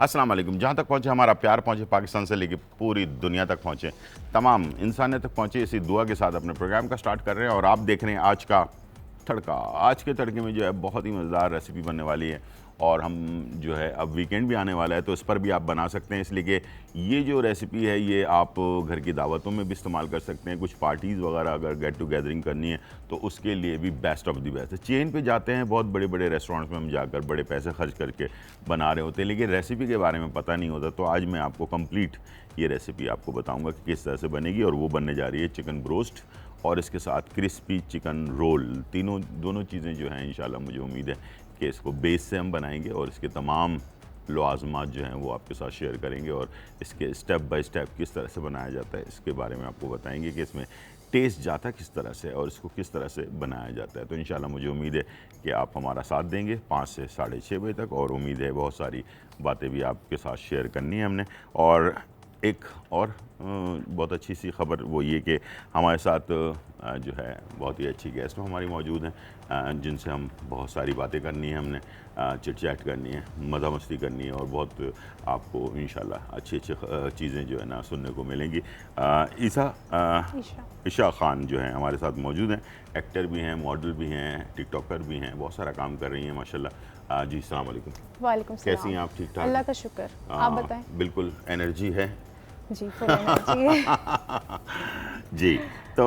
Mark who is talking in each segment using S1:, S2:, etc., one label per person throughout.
S1: अस्सलाम वालेकुम। जहाँ तक पहुँचे हमारा प्यार पहुँचे, पाकिस्तान से लेकर पूरी दुनिया तक पहुँचे, तमाम इंसानियत तक पहुँचे, इसी दुआ के साथ अपने प्रोग्राम का स्टार्ट कर रहे हैं। और आप देख रहे हैं आज का तड़का। आज के तड़के में जो है बहुत ही मज़ेदार रेसिपी बनने वाली है और हम जो है अब वीकेंड भी आने वाला है तो इस पर भी आप बना सकते हैं। इसलिए कि ये जो रेसिपी है ये आप घर की दावतों में भी इस्तेमाल कर सकते हैं। कुछ पार्टीज़ वगैरह अगर गेट टू गैदरिंग करनी है तो उसके लिए भी बेस्ट ऑफ द बेस्ट है। चेन पे जाते हैं, बहुत बड़े बड़े रेस्टोरेंट्स में हम जाकर बड़े पैसे खर्च करके बना रहे होते हैं, लेकिन रेसिपी के बारे में पता नहीं होता। तो आज मैं आपको कंप्लीट ये रेसिपी आपको बताऊँगा कि किस तरह से बनेगी। और वो बनने जा रही है चिकन ब्रोस्ट और इसके साथ क्रिस्पी चिकन रोल। दोनों चीज़ें जो हैं इंशाल्लाह मुझे उम्मीद है कि इसको बेस से हम बनाएंगे और इसके तमाम लवाज़मात जो हैं वो आपके साथ शेयर करेंगे और इसके स्टेप बाय स्टेप किस तरह से बनाया जाता है इसके बारे में आपको बताएंगे कि इसमें टेस्ट जाता किस तरह से और इसको किस तरह से बनाया जाता है। तो इंशाल्लाह मुझे उम्मीद है कि आप हमारा साथ देंगे 5 से 6:30 बजे तक। और उम्मीद है बहुत सारी बातें भी आपके साथ शेयर करनी है हमने। और एक और बहुत अच्छी सी खबर वो ये कि हमारे साथ जो है बहुत ही अच्छी गेस्ट हमारी मौजूद हैं जिनसे हम बहुत सारी बातें करनी है, हमने चिट चैट करनी है, मज़ा मस्ती करनी है और बहुत आपको इंशाल्लाह अच्छी चीज़ें जो है ना सुनने को मिलेंगी। ईशा खान जो हैं हमारे साथ मौजूद हैं, एक्टर भी हैं, मॉडल भी हैं, टिकटॉकर भी हैं, बहुत सारा काम कर रही हैं माशाल्लाह। जी अस्सलाम वालेकुम।
S2: वालेकुम सलाम।
S1: कैसी हैं आप? ठीक ठाक?
S2: अल्लाह का शुक्र, आप बताएं।
S1: बिल्कुल एनर्जी है
S2: जी, फुल एनर्जी है।
S1: जी। तो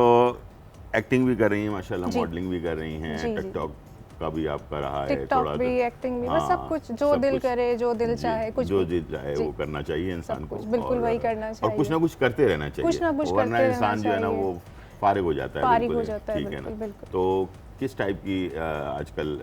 S1: एक्टिंग भी कर रही हैं माशाल्लाह,
S2: जी।
S1: मॉडलिंग भी कर रही हैं,
S2: जी, जी।
S1: टिकटॉक का भी आपका रहा है
S2: टिकटॉक
S1: थोड़ा
S2: भी,
S1: तो।
S2: एक्टिंग भी, बस सब कुछ जो
S1: सब
S2: दिल
S1: कुछ।
S2: करे, जो दिल
S1: जी,
S2: चाहे, कुछ
S1: जो
S2: भी।
S1: दिल चाहे
S2: जी।
S1: वो करना चाहिए इंसान
S2: सब
S1: को।
S2: कुछ बिल्कुल वही करना
S1: और
S2: चाहिए।
S1: कुछ ना कुछ करते रहना चाहिए,
S2: कुछ ना कुछ
S1: वरना
S2: करते रहना
S1: इंसान जो है ना
S2: चाहिए।
S1: वो फारिग हो जाता है।
S2: फारिग
S1: बिल्कुल
S2: हो जाता है,
S1: ठीक है ना।
S2: बिल्कुल, बिल्कुल।
S1: तो किस टाइप की आजकल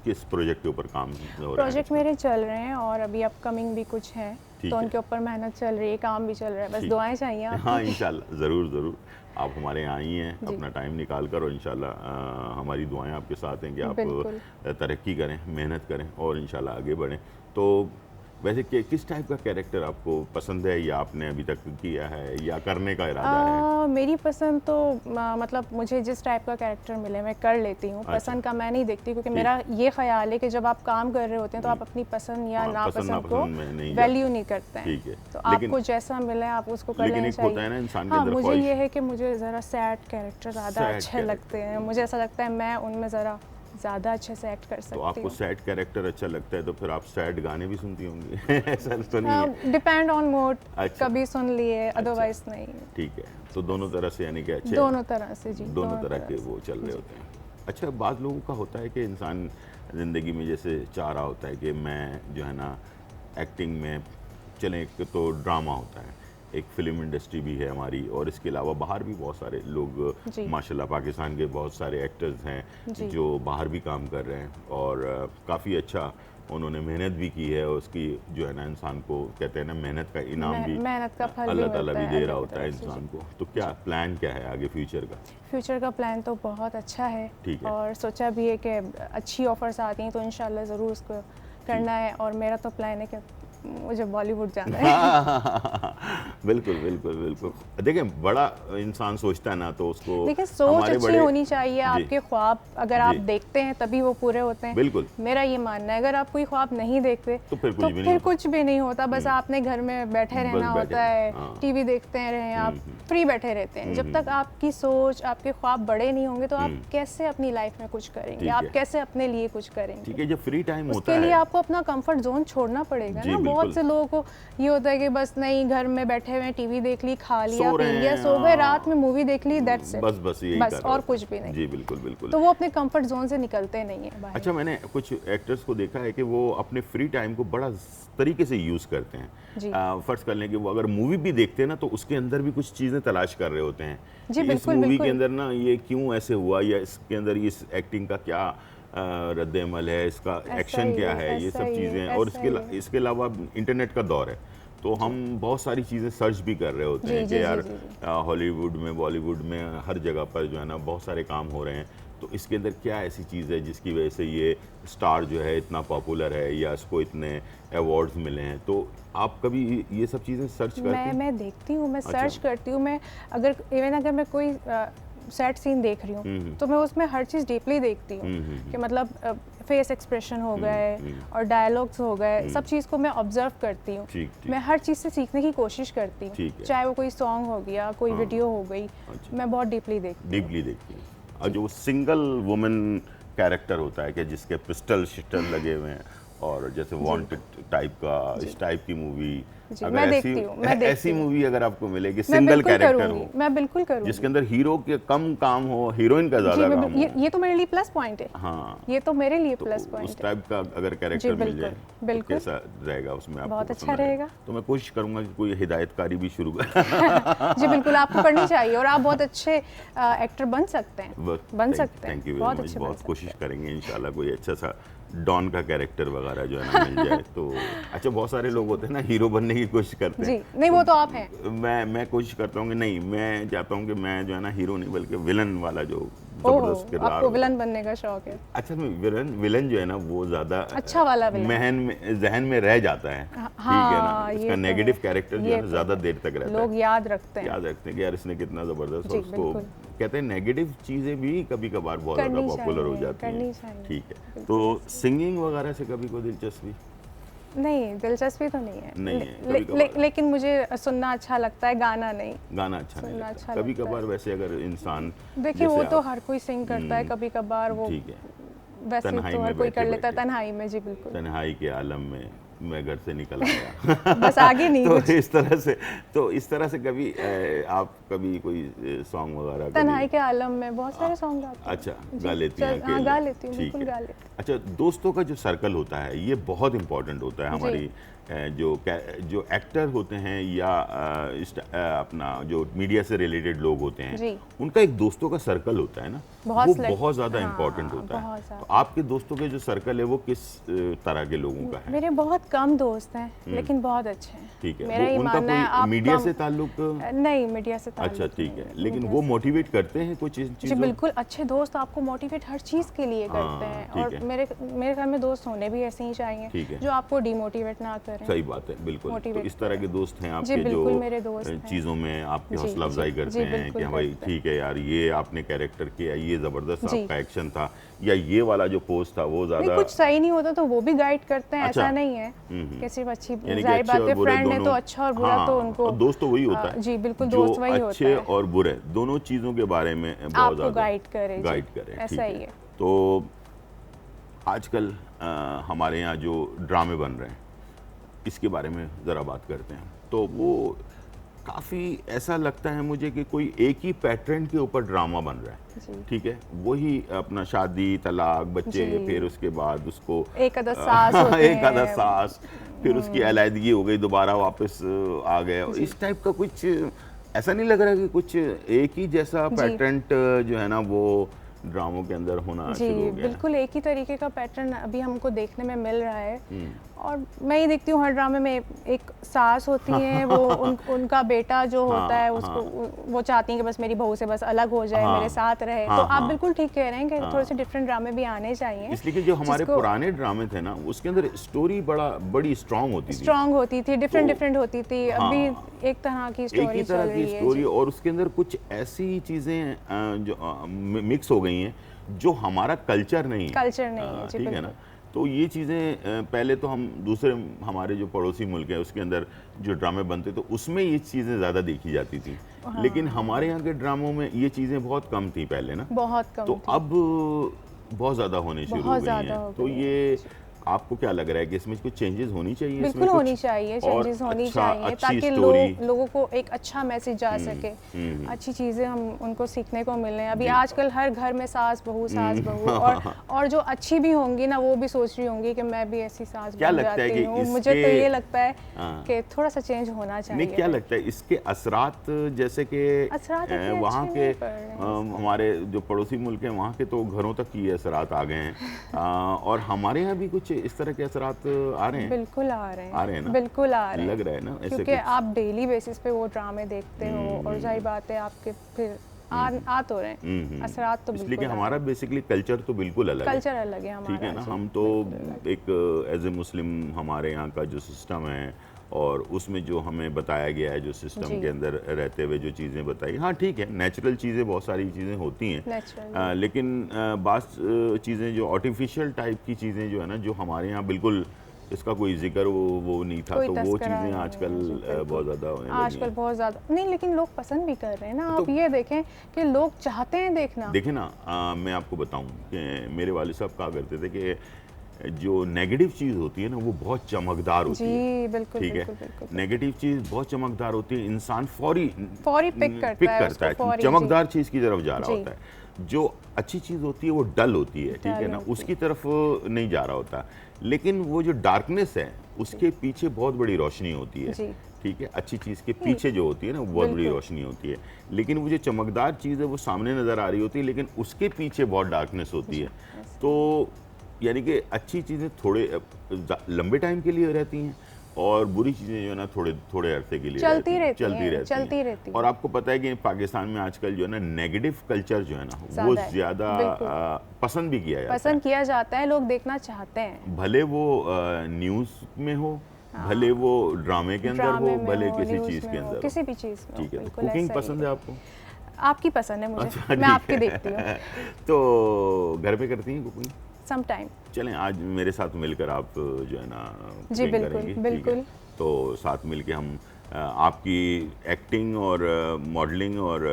S1: किस प्रोजेक्ट के ऊपर काम हो रहा है?
S2: प्रोजेक्ट मेरे चल रहे हैं और अभी अपकमिंग भी कुछ हैं,
S1: ठीक
S2: तो
S1: है।
S2: उनके ऊपर मेहनत चल रही है, काम भी चल रहा है, बस
S1: ठीक।
S2: दुआएं चाहिए
S1: हाँ
S2: आपकी।
S1: इंशाल्लाह, ज़रूर ज़रूर आप हमारे यहाँ आई हैं
S2: जी।
S1: अपना टाइम निकाल कर और इंशाल्लाह हमारी दुआएं आपके साथ हैं कि आप
S2: बिल्कुल।
S1: तरक्की करें, मेहनत करें और इंशाल्लाह आगे बढ़ें। तो वैसे किस टाइप का कैरेक्टर आपको पसंद है या आपने अभी तक किया है या करने का इरादा है?
S2: मेरी पसंद तो मतलब मुझे जिस टाइप का कैरेक्टर मिले मैं कर लेती हूँ।
S1: अच्छा।
S2: पसंद का मैं नहीं देखती, क्योंकि
S1: ठीक।
S2: मेरा ये ख्याल है कि जब आप काम कर रहे होते हैं तो आप अपनी पसंद या
S1: हाँ, पसंद
S2: नापसंद को
S1: नापसंद में नहीं
S2: वैल्यू नहीं करते हैं।
S1: ठीक है।
S2: तो
S1: लेकिन
S2: आपको जैसा मिले आप उसको कर
S1: लेकिन
S2: लेना
S1: एक होता है
S2: चाहिए।
S1: ना इंसान के
S2: हाँ,
S1: अंदर
S2: मुझे
S1: ख्वाहिश।
S2: ये है कि मुझे ज़रा सैड कैरेक्टर ज़्यादा
S1: सैड
S2: अच्छे
S1: कैरेक्टर।
S2: लगते हैं। मुझे ऐसा लगता है मैं उनमें ज़रा ज़्यादा अच्छे से एक्ट कर
S1: तो
S2: सकती
S1: आपको
S2: हूँ।
S1: सैड कैरेक्टर अच्छा लगता है तो फिर आप सैड गाने भी सुनती होंगी? ऐसा तो नहीं है?
S2: डिपेंड ऑन मूड,
S1: अच्छा।
S2: कभी सुन लिए, अदरवाइज नहीं।
S1: ठीक है। तो दोनों तरह से यानी कि अच्छे
S2: दोनों तरह से जी,
S1: दोनों तरह के
S2: से।
S1: वो चल रहे
S2: जी।
S1: होते हैं। अच्छा, बाद लोगों का होता है कि इंसान ज़िंदगी में जैसे चाह रहा होता है कि मैं जो है ना एक्टिंग में चलें, एक तो ड्रामा होता है, एक फ़िल्म इंडस्ट्री भी है हमारी और इसके अलावा बाहर भी बहुत सारे लोग
S2: जी।
S1: माशाल्लाह पाकिस्तान के बहुत सारे एक्टर्स हैं
S2: जी।
S1: जो बाहर भी काम कर रहे हैं और काफ़ी अच्छा उन्होंने मेहनत भी की है और उसकी जो है ना इंसान को कहते हैं ना मेहनत का इनाम भी
S2: मेहनत का फल भी
S1: अल्लाह ताला
S2: मिलता
S1: भी
S2: है
S1: दे
S2: अल्लाह
S1: रहा
S2: की
S1: होता है
S2: तरफ से।
S1: इंसान को। तो क्या प्लान क्या है आगे फ्यूचर का?
S2: फ्यूचर का प्लान तो बहुत अच्छा है,
S1: ठीक है।
S2: और सोचा भी है कि अच्छी ऑफर्स आती हैं तो इंशाल्लाह ज़रूर उसको करना है। और मेरा तो प्लान है कि मुझे बॉलीवुड जाना है।
S1: बिल्कुल बिल्कुल बिल्कुल। देखिए बड़ा इंसान सोचता है ना तो उसको
S2: देखिए, सोच
S1: हमारे
S2: अच्छी
S1: बड़े
S2: होनी चाहिए।
S1: जी,
S2: आपके ख्वाब अगर आप
S1: जी।
S2: देखते हैं तभी वो पूरे होते हैं।
S1: बिल्कुल।
S2: मेरा ये मानना है, अगर आप कोई ख्वाब नहीं देखते
S1: तो फिर कुछ भी नहीं होता।
S2: कुछ भी नहीं होता। बस आपने घर में बैठे रहना
S1: बैठे
S2: होता है,
S1: हाँ।
S2: टीवी देखते रहें, आप फ्री बैठे रहते हैं। जब तक आपकी सोच, आपके ख्वाब बड़े नहीं होंगे तो आप कैसे अपनी लाइफ में कुछ करेंगे?
S1: ठीक
S2: आप
S1: है।
S2: कैसे अपने लिए कुछ करेंगे?
S1: ठीक है, जब फ्री टाइम होता
S2: उसके लिए
S1: है
S2: आपको अपना कंफर्ट जोन छोड़ना पड़ेगा
S1: जी,
S2: ना।
S1: बिल्कुल।
S2: बहुत से लोगों को ये होता है कि बस नहीं, घर में बैठे हुए टीवी देख ली, खा लिया,
S1: सो
S2: पी
S1: रहे
S2: लिया,
S1: हैं,
S2: सो गए,
S1: हाँ।
S2: रात में मूवी देख ली, दैट्स इट।
S1: बस यही
S2: बस
S1: कर रहे
S2: और
S1: होते
S2: कुछ
S1: हैं।
S2: भी नहीं।
S1: जी बिल्कुल बिल्कुल।
S2: तो वो अपने कंफर्ट जोन से निकलते नहीं है बाहर।
S1: अच्छा, मैंने कुछ एक्टर्स को देखा है कि वो अपने फ्री टाइम को बड़ा तरीके से यूज़ करते
S2: जी।
S1: हैं। फ़र्ज़ कर लें कि वो अगर मूवी भी देखते हैं ना तो उसके अंदर भी कुछ चीज़ें तलाश कर रहे होते हैं
S2: जी,
S1: कि इस
S2: बिल्कुल,
S1: मूवी के
S2: बिल्कुल।
S1: अंदर ना ये क्यों ऐसे हुआ या इसके अंदर इस एक्टिंग का क्या रद्द अमल है, इसका
S2: ऐसा
S1: एक्शन
S2: ही
S1: क्या
S2: है,
S1: है, ये
S2: ऐसा
S1: सब
S2: ही है,
S1: चीज़ें। और
S2: ऐसा ही है।
S1: इसके अलावा इंटरनेट का दौर है तो हम बहुत सारी चीज़ें सर्च भी कर रहे होते
S2: जी,
S1: हैं
S2: जी,
S1: कि
S2: जी,
S1: यार
S2: जी, जी।
S1: हॉलीवुड में, बॉलीवुड में, हर जगह पर जो है ना बहुत सारे काम हो रहे हैं। तो इसके अंदर क्या ऐसी चीज़ है जिसकी वजह से ये स्टार जो है इतना पॉपुलर है या इसको इतने अवार्ड्स मिले हैं? तो आप कभी ये सब चीज़ें सर्च करते हैं?
S2: मैं देखती हूँ, मैं
S1: अच्छा।
S2: सर्च करती हूँ। मैं अगर मैं कोई सेट सीन देख रही हूँ तो मैं उसमें हर चीज़ डीपली देखती हूँ कि मतलब फेस एक्सप्रेशन हो गए और डायलॉग्स हो गए, सब चीज़ को मैं ऑब्जर्व करती हूँ। मैं हर चीज़ से सीखने की कोशिश करती हूँ, चाहे वो कोई सॉन्ग हो गया, कोई वीडियो हो गई, मैं बहुत डीपली देखती हूँ।
S1: और जो सिंगल वुमेन कैरेक्टर होता है कि जिसके पिस्टल शिस्टल लगे हुए हैं और जैसे वांटेड टाइप का, इस टाइप की मूवी, अगर ऐसी मूवी अगर आपको मिलेगी सिंगल कैरेक्टर हो,
S2: मैं बिल्कुल करूंगी,
S1: जिसके अंदर हीरो के कम काम हो, हीरोइन का ज्यादा काम हो,
S2: ये तो मेरे लिए प्लस पॉइंट है।
S1: हाँ,
S2: ये तो मेरे लिए
S1: तो
S2: प्लस पॉइंट है।
S1: उस टाइप का अगर कैरेक्टर मिल जाए तो कैसा रहेगा उसमें आपको?
S2: बहुत अच्छा रहेगा।
S1: तो मैं कोशिश करूंगा कि कोई हिदायतकारी भी शुरू
S2: जी बिल्कुल, आपको करनी चाहिए और आप बहुत अच्छे एक्टर बन सकते हैं, बन सकते हैं।
S1: थैंक यू वेरी मच, बहुत कोशिश करेंगे इंशाल्लाह कोई अच्छा सा डॉन का कैरेक्टर वगैरह जो है ना मिल जाए तो। अच्छा, बहुत सारे लोग होते हैं ना हीरो बनने की कोशिश करते हैं।
S2: जी नहीं, वो तो आप हैं।
S1: मैं कोशिश करता हूँ कि नहीं, मैं चाहता हूँ कि मैं जो है ना हीरो नहीं बल्कि विलन वाला जो जबरदस्त किरदार।
S2: आपको विलन बनने का शौक है?
S1: अच्छा, विलन जो है ना वो ज्यादा
S2: अच्छा वाला विलन
S1: जहन में रह जाता है, ठीक है ना, इसका नेगेटिव कैरेक्टर जो है ज्यादा देर तक रहता है,
S2: लोग याद रखते हैं
S1: कि यार इसने कितना जबरदस्त, और उसको कहते हैं नेगेटिव चीजें भी कभी कभार बहुत ज्यादा पॉपुलर हो जाती हैं, ठीक है। तो सिंगिंग वगैरह से कभी कोई दिलचस्पी?
S2: नहीं, दिलचस्पी तो नहीं है, लेकिन मुझे सुनना अच्छा लगता है, गाना नहीं।
S1: गाना अच्छा नहीं लगता कभी कभार? वैसे अगर इंसान,
S2: देखिए वो तो हर कोई सिंग करता है कभी कभार, वो
S1: ठीक है,
S2: वैसे तो हर कोई कर लेता है तन्हाई में। जी बिल्कुल,
S1: तन्हाई के आलम में मैं घर से निकल आया
S2: बस आगे नहीं
S1: तो इस तरह से कभी आप कभी कोई सॉन्ग वगैरह?
S2: तन्हाई के आलम में बहुत सारे सॉन्ग गाती हूं।
S1: अच्छा, गा लेती हैं?
S2: हाँ, गा लेती हूँ, बिल्कुल गा लेती हूँ।
S1: अच्छा, दोस्तों का जो सर्कल होता है ये बहुत इंपॉर्टेंट होता है हमारी, जो एक्टर होते हैं या अपना जो मीडिया से रिलेटेड लोग होते हैं, उनका एक दोस्तों का सर्कल होता है ना, वो बहुत ज़्यादा इम्पोर्टेंट होता है। तो आपके दोस्तों के जो सर्कल है वो किस तरह के लोगों का है?
S2: मेरे बहुत कम दोस्त हैं लेकिन बहुत अच्छे हैं,
S1: ठीक है।
S2: मेरा ये
S1: उनका
S2: मानना है।
S1: कोई मीडिया से ताल्लुक?
S2: नहीं, मीडिया से ताल्लुक।
S1: अच्छा, ठीक है, लेकिन वो मोटिवेट करते हैं कुछ चीज़?
S2: जी बिल्कुल, अच्छे दोस्त आपको मोटिवेट हर चीज़ के लिए करते हैं, और मेरे घर में दोस्त होने भी ऐसे ही चाहिए जो आपको डिमोटिवेट ना करें।
S1: सही बात है, बिल्कुल। तो इस तरह के दोस्त हैं आपके जो चीज़ों में आपकी हौसला अफजाई करते हैं कि भाई ठीक है यार, ये आपने कैरेक्टर किया, ये जबरदस्त आपका एक्शन था, या ये वाला जो पोस्ट था वो ज्यादा
S2: कुछ सही नहीं होता तो वो भी गाइड करते हैं। ऐसा नहीं है कि सिर्फ अच्छी, जाहिर बात है फ्रेंड है तो अच्छा और बुरा तो उनको,
S1: दोस्त तो वही होता है।
S2: जी बिल्कुल, दोस्त वही होता है,
S1: अच्छे और बुरे दोनों चीजों के बारे में बहुत ज्यादा
S2: गाइड करे,
S1: ऐसा ही है। तो आजकल हमारे यहाँ जो ड्रामे बन रहे हैं इसके बारे में ज़रा बात करते हैं। तो वो काफ़ी ऐसा लगता है मुझे कि कोई एक ही पैटर्न के ऊपर ड्रामा बन रहा है, ठीक है, वही अपना शादी, तलाक, बच्चे, फिर उसके बाद उसको
S2: एक आधा सास
S1: फिर उसकी अलहदगी हो गई, दोबारा वापस आ गए, इस टाइप का कुछ ऐसा नहीं लग रहा कि कुछ एक ही जैसा पैटर्न जो है ना वो ड्रामों के अंदर होना शुरू हो गया?
S2: बिल्कुल एक ही तरीके का पैटर्न अभी हमको देखने में मिल रहा है, और मैं ये देखती हूँ हर ड्रामे में एक सास होती है, वो उनका बेटा जो होता है उसको वो चाहती हैं कि बस मेरी बहू से बस अलग हो जाए, मेरे साथ रहे। तो आप बिल्कुल ठीक कह रहे हैं कि थोड़े से डिफरेंट ड्रामे भी आने चाहिए,
S1: इसलिए कि जो हमारे पुराने ड्रामे थे ना उसके अंदर स्टोरी बड़ी स्ट्रांग होती थी,
S2: डिफरेंट होती थी। अभी एक तरह की स्टोरी चल रही है,
S1: और उसके अंदर कुछ ऐसी चीजें जो मिक्स हो गई हैं जो हमारा कल्चर नहीं है, ठीक है ना। तो ये चीज़ें पहले तो हम दूसरे हमारे जो पड़ोसी मुल्क है उसके अंदर जो ड्रामे बनते तो उसमें ये चीज़ें ज़्यादा देखी जाती थी, लेकिन हमारे यहाँ के ड्रामों में ये चीज़ें बहुत कम थी पहले ना,
S2: बहुत कम
S1: तो अब बहुत ज़्यादा होने शुरू हो गई हैं। तो ये आपको क्या लग रहा है कि इसमें कुछ चेंजेस होनी चाहिए?
S2: बिल्कुल होनी चाहिए, चेंजेस होनी चाहिए ताकि लोगों को एक अच्छा मैसेज जा सके, अच्छी चीज़ें हम उनको सीखने को मिले। अभी आजकल हर घर में सास बहू और जो अच्छी भी होंगी ना वो भी सोच रही होंगी कि मैं भी ऐसी सास बन जाती हूँ। मुझे तो ये लगता है कि थोड़ा सा चेंज होना चाहिए।
S1: नहीं, क्या लगता है इसके असरात, जैसे कि वहाँ के हमारे जो पड़ोसी मुल्क हैं वहाँ के तो घरों तक ही असरात आ गए हैं, और हमारे यहाँ भी कुछ इस तरह के असरात आ रहे हैं?
S2: बिल्कुल आ रहे हैं ना,
S1: बिल्कुल आ रहे हैं, लग रहा है ना ऐसे,
S2: क्योंकि आप डेली बेसिस पे वो ड्रामे देखते हो और जाहिर बात है आपके फिर आ तो रहे हैं असरात, तो
S1: इसलिए कि हमारा बेसिकली कल्चर तो बिल्कुल अलग है
S2: हमारा,
S1: ठीक है ना। हम तो एक एज ए मुस्लिम हमारे यहाँ का जो सिस्टम है और उसमें जो हमें बताया गया है, जो सिस्टम के अंदर रहते हुए जो चीज़ें बताई, हाँ ठीक है, नेचुरल चीज़ें बहुत सारी चीज़ें होती हैं, लेकिन बात चीज़ें जो आर्टिफिशियल टाइप की चीज़ें जो है ना, जो हमारे यहाँ बिल्कुल इसका कोई जिक्र वो नहीं था, तो वो चीज़ें आजकल बहुत ज़्यादा होने लगी हैं।
S2: आजकल बहुत ज़्यादा नहीं, लेकिन लोग पसंद भी कर रहे हैं ना। आप ये देखें कि लोग चाहते हैं देखना।
S1: देखें ना, मैं आपको बताऊं कि मेरे वालिद साहब कहा करते थे कि जो नेगेटिव चीज़ होती है ना, वो बहुत चमकदार होती है।
S2: जी बिल्कुल,
S1: ठीक है, नेगेटिव चीज़ बहुत चमकदार होती है, इंसान फौरी
S2: पिक करता है,
S1: चमकदार चीज़ की तरफ जा रहा होता है। जो अच्छी चीज़ होती है वो डल होती है, ठीक है ना, उसकी तरफ नहीं जा रहा होता। लेकिन वो जो डार्कनेस है, उसके पीछे बहुत बड़ी रोशनी होती है, ठीक है। अच्छी चीज़ के पीछे जो होती है ना, वो बहुत बड़ी रोशनी होती है। लेकिन वो जो चमकदार चीज़ है वो सामने नज़र आ रही होती है, लेकिन उसके पीछे बहुत डार्कनेस होती है। तो यानी कि अच्छी चीज़ें थोड़े लंबे टाइम के लिए रहती हैं, और बुरी चीज़ें जो है ना थोड़े अरसे के लिए चलती रहती हैं। और आपको पता है कि पाकिस्तान में आजकल जो है ना, नेगेटिव कल्चर जो है ना, वो ज़्यादा पसंद भी किया जाता है,
S2: लोग देखना चाहते हैं,
S1: भले वो न्यूज़ में हो, भले वो ड्रामे के अंदर हो, भले किसी चीज़ के अंदर,
S2: किसी भी चीज़ में।
S1: ठीक है, कुकिंग पसंद है आपको?
S2: आपकी पसंद है मुझे, अच्छा, मैं आपकी देखती हूँ।
S1: तो घर पे करती हैं कुकिंग?
S2: समटाइम।
S1: चलें, आज मेरे साथ मिलकर आप जो है ना
S2: जी बिल्कुल,
S1: तो साथ मिलके हम आपकी एक्टिंग और मॉडलिंग और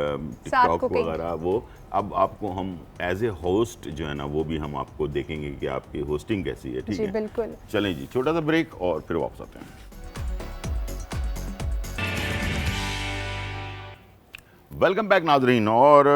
S1: टिकटॉक वगैरह, वो अब आपको हम एज ए होस्ट जो है ना, वो भी हम आपको देखेंगे कि आपकी होस्टिंग कैसी है, ठीक है?
S2: बिल्कुल।
S1: चलें जी, छोटा सा ब्रेक और फिर वापस आते हैं। वेलकम बैक नाजरीन, और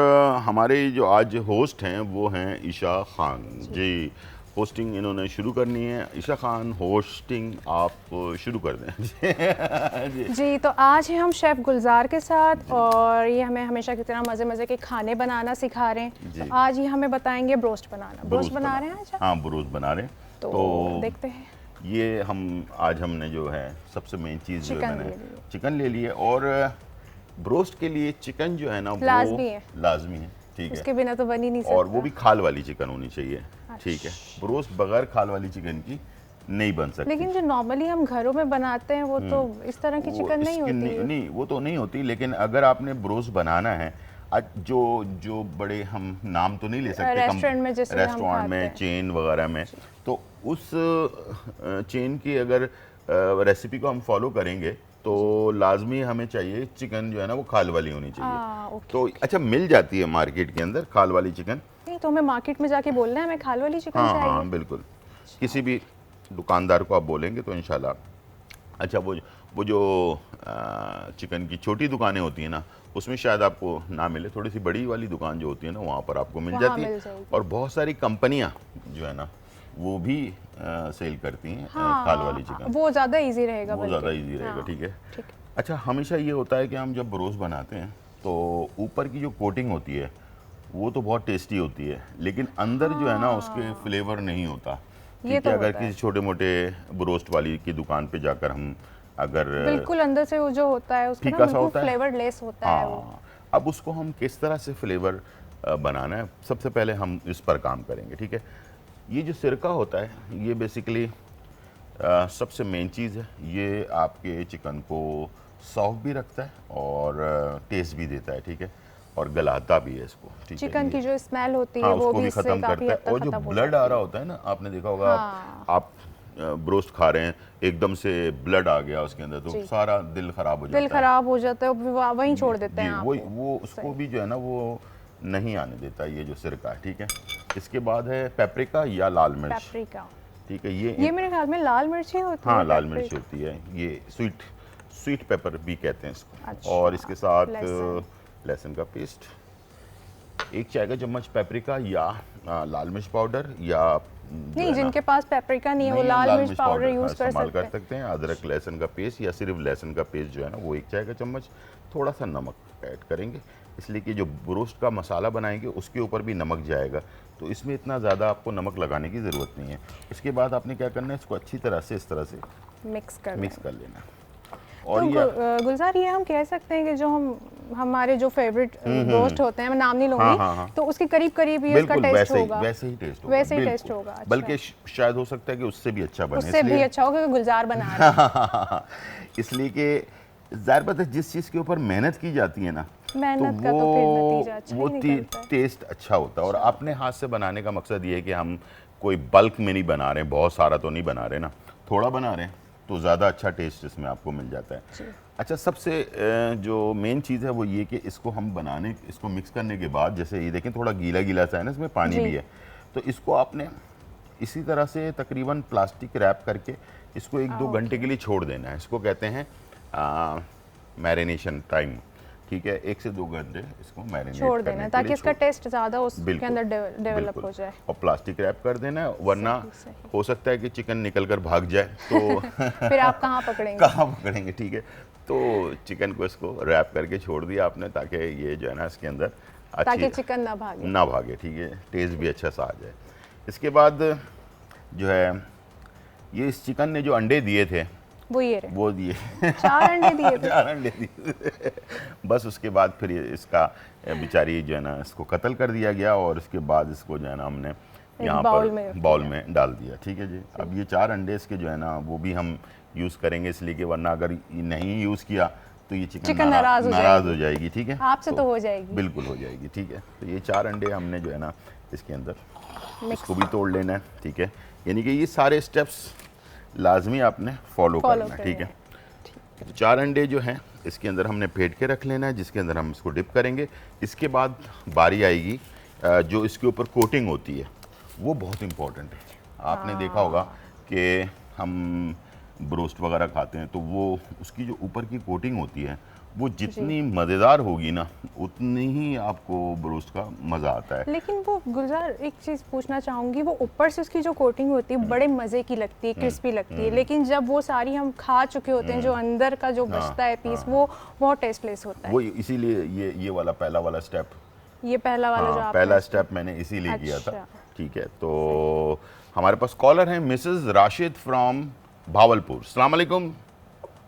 S1: हमारे जो आज होस्ट हैं वो हैं ईशा खान जी। होस्टिंग इन्होंने शुरू करनी है। ईशा खान, होस्टिंग आप शुरू कर दें।
S2: जी, तो आज है हम शेफ़ गुलजार के साथ, और ये हमें हमेशा की तरह मज़े के खाने बनाना सिखा रहे हैं। तो आज ये हमें बताएंगे ब्रोस्ट बनाना। ब्रोस्ट बना रहे हैं आज?
S1: हाँ, ब्रोस्ट बना रहे हैं।
S2: तो देखते हैं।
S1: ये आज हमने जो है सबसे मेन चीज़ जो है चिकन ले लिए, और ब्रोस्ट के लिए चिकन जो है ना, वो लाजमी है, ठीक है,
S2: उसके बिना तो बन ही नहीं सकता।
S1: और वो भी खाल वाली चिकन होनी चाहिए, ठीक है। ब्रोस्ट बगैर खाल वाली चिकन की नहीं बन सकती।
S2: लेकिन जो नॉर्मली हम घरों में बनाते हैं वो तो इस तरह की चिकन नहीं होती है।
S1: नहीं, वो तो नहीं होती, लेकिन अगर आपने ब्रोस्ट बनाना है, जो बड़े हम नाम तो नहीं ले सकते, रेस्टोरेंट में चेन वगैरह में, तो उस चेन की अगर रेसिपी को हम फॉलो करेंगे तो लाजमी हमें चाहिए चिकन जो है ना, वो खाल वाली होनी चाहिए। तो अच्छा, मिल जाती है मार्केट के अंदर खाल वाली चिकन?
S2: नहीं, तो हमें मार्केट में जाके बोलना है हमें खाल वाली चिकन चाहिए।
S1: हाँ, बिल्कुल। किसी भी दुकानदार को आप बोलेंगे तो इंशाल्लाह। अच्छा, वो जो चिकन की छोटी दुकानें होती हैं ना, उसमें शायद आपको ना मिले। थोड़ी सी बड़ी वाली दुकान जो होती है ना, वहाँ पर आपको मिल जाती है। और बहुत सारी कंपनियाँ जो है ना, वो भी सेल करती हैं खाल वाली चिकन।
S2: वो ज़्यादा इजी रहेगा,
S1: ठीक है। अच्छा, हमेशा ये होता है कि हम जब ब्रोस्ट बनाते हैं तो ऊपर की जो कोटिंग होती है वो तो बहुत टेस्टी होती है, लेकिन अंदर जो है ना, उसके फ्लेवर नहीं होता।
S2: ये तो
S1: अगर किसी छोटे मोटे ब्रोस्ट वाली की दुकान पे जाकर हम अगर
S2: बिल्कुल अंदर से वो जो होता है उसका
S1: फीका सा होता है,
S2: फ्लेवर लेस होता है वो।
S1: अब उसको हम किस तरह से फ्लेवर बनाना है, सबसे पहले हम इस पर काम करेंगे, ठीक है। ये जो सिरका होता है, ये बेसिकली सबसे मेन चीज़ है। ये आपके चिकन को सॉफ्ट भी रखता है और टेस्ट भी देता है, ठीक है, और गलाता भी है इसको, ठीक है।
S2: चिकन की जो स्मेल होती है वो भी
S1: खत्म करता है। और जो ब्लड आ रहा होता है ना, आपने देखा होगा, आप ब्रोस्ट खा रहे हैं, एकदम से ब्लड आ गया उसके अंदर, तो सारा दिल खराब हो जाता है,
S2: वहीं छोड़ देते हैं।
S1: वो उसको भी जो है ना, वो नहीं आने देता ये जो सिरका है, ठीक है। इसके बाद है पेपरिका या लाल मिर्च, ठीक है। ये
S2: मेरे ख्याल में लाल मिर्च ही होती है।
S1: हाँ, लाल मिर्च होती है। ये स्वीट पेपर भी कहते हैं इसको। अच्छा, और इसके साथ लहसुन का पेस्ट, 1 चाय का चम्मच पेपरिका या लाल मिर्च पाउडर, या
S2: नहीं, जिनके पास पेपरिका नहीं है वो लाल मिर्च पाउडर यूज कर
S1: सकते हैं। अदरक लहसुन का पेस्ट या सिर्फ लहसुन का पेस्ट जो है ना, वो 1 चाय का चम्मच। थोड़ा सा नमक ऐड करेंगे, इसलिए कि जो ब्रोस्ट का मसाला बनाएंगे उसके ऊपर भी नमक जाएगा, तो इसमें इतना ज़्यादा आपको नमक लगाने की ज़रूरत नहीं है। इसके बाद आपने क्या करना है, इसको अच्छी तरह से इस तरह से मिक्स कर लेना।
S2: और तो गुलजार, ये हम कह सकते हैं कि जो हम हमारे जो फेवरेट रोस्ट होते हैं, मैं नाम नहीं लूंगी, तो उसके करीब करीब ही उसका टेस्ट होगा,
S1: वैसे ही टेस्ट होगा,
S2: वैसे ही टेस्ट होगा। अच्छा।
S1: बल्कि शायद हो सकता है कि उससे भी अच्छा बने,
S2: उससे भी अच्छा होगा, क्योंकि गुलजार बना रहा है।
S1: इसलिए कि ज़ाहिर बात है जिस चीज़ के ऊपर मेहनत की जाती है ना,
S2: मेहनत का तो फिर नतीजा अच्छा ही निकलता है।
S1: टेस्ट अच्छा होता है। और अपने हाथ से बनाने का मकसद ये है कि हम कोई बल्क में नहीं बना रहे हैं, बहुत सारा तो नहीं बना रहे ना, थोड़ा बना रहे हैं तो ज़्यादा अच्छा टेस्ट इसमें आपको मिल जाता है। अच्छा, सबसे जो मेन चीज़ है वो ये कि इसको हम इसको मिक्स करने के बाद, जैसे ये देखें थोड़ा गीला गीला सा है ना, इसमें पानी भी है, तो इसको आपने इसी तरह से तकरीबन प्लास्टिक रैप करके इसको 1-2 घंटे के लिए छोड़ देना है। इसको कहते हैं मैरिनेशन टाइम, ठीक है, 1 से 2 घंटे इसको मैरिनेट
S2: छोड़ देना है, ताकि इसका टेस्ट ज़्यादा उसके अंदर डेवलप हो जाए।
S1: और प्लास्टिक रैप कर देना है, वरना हो सकता है कि चिकन निकल कर भाग जाए तो
S2: फिर आप कहाँ पकड़ेंगे?
S1: कहाँ पकड़ेंगे, ठीक है। तो चिकन को इसको रैप करके छोड़ दिया आपने, ताकि ये जो है ना इसके अंदर
S2: ताकि चिकन ना भागे,
S1: ठीक है, टेस्ट भी अच्छा सा आ जाए। इसके बाद जो है ये इस चिकन ने जो अंडे दिए थे वो दिए
S2: 4 अंडे दिए थे।
S1: 4 अंडे दिए बस उसके बाद फिर इसका बेचारी जो है ना इसको कत्ल कर दिया गया, और उसके बाद इसको जो है ना हमने यहाँ पर बाउल में डाल दिया, ठीक है जी। अब ये 4 अंडे इसके जो है ना वो भी हम यूज़ करेंगे, इसलिए कि वरना अगर नहीं यूज़ किया तो ये चिकन नाराज़ हो जाएगी, ठीक है,
S2: आपसे तो हो जाएगी,
S1: बिल्कुल हो जाएगी, ठीक है। तो ये 4 अंडे हमने जो है ना इसके अंदर इसको भी तोड़ लेना है, ठीक है। यानी कि ये सारे स्टेप्स लाजमी आपने फॉलो करना है, ठीक है। तो 4 अंडे जो हैं इसके अंदर हमने फेंट के रख लेना है, जिसके अंदर हम इसको डिप करेंगे। इसके बाद बारी आएगी जो इसके ऊपर कोटिंग होती है, वो बहुत इम्पोर्टेंट है। आपने देखा होगा कि हम ब्रोस्ट वगैरह खाते हैं तो वो उसकी जो ऊपर की कोटिंग होती है वो जितनी मज़ेदार होगी ना, उतनी ही आपको ब्रोस्ट का मज़ा आता है।
S2: लेकिन वो गुलजार, एक चीज़ पूछना चाहूँगी, वो ऊपर से उसकी जो कोटिंग होती है बड़े मज़े की लगती है, क्रिस्पी लगती है, लेकिन जब वो सारी हम खा चुके होते हैं, जो अंदर का जो बचता है पीस, वो बहुत टेस्टलेस होता है।
S1: वो इसीलिए ये वाला पहला वाला स्टेप,
S2: ये पहला वाला जो
S1: पहला स्टेप मैंने इसीलिए किया था, ठीक है। तो हमारे पास कॉलर हैं मिसेस राशिद फ्रॉम भावलपुर। अस्सलाम वालेकुम।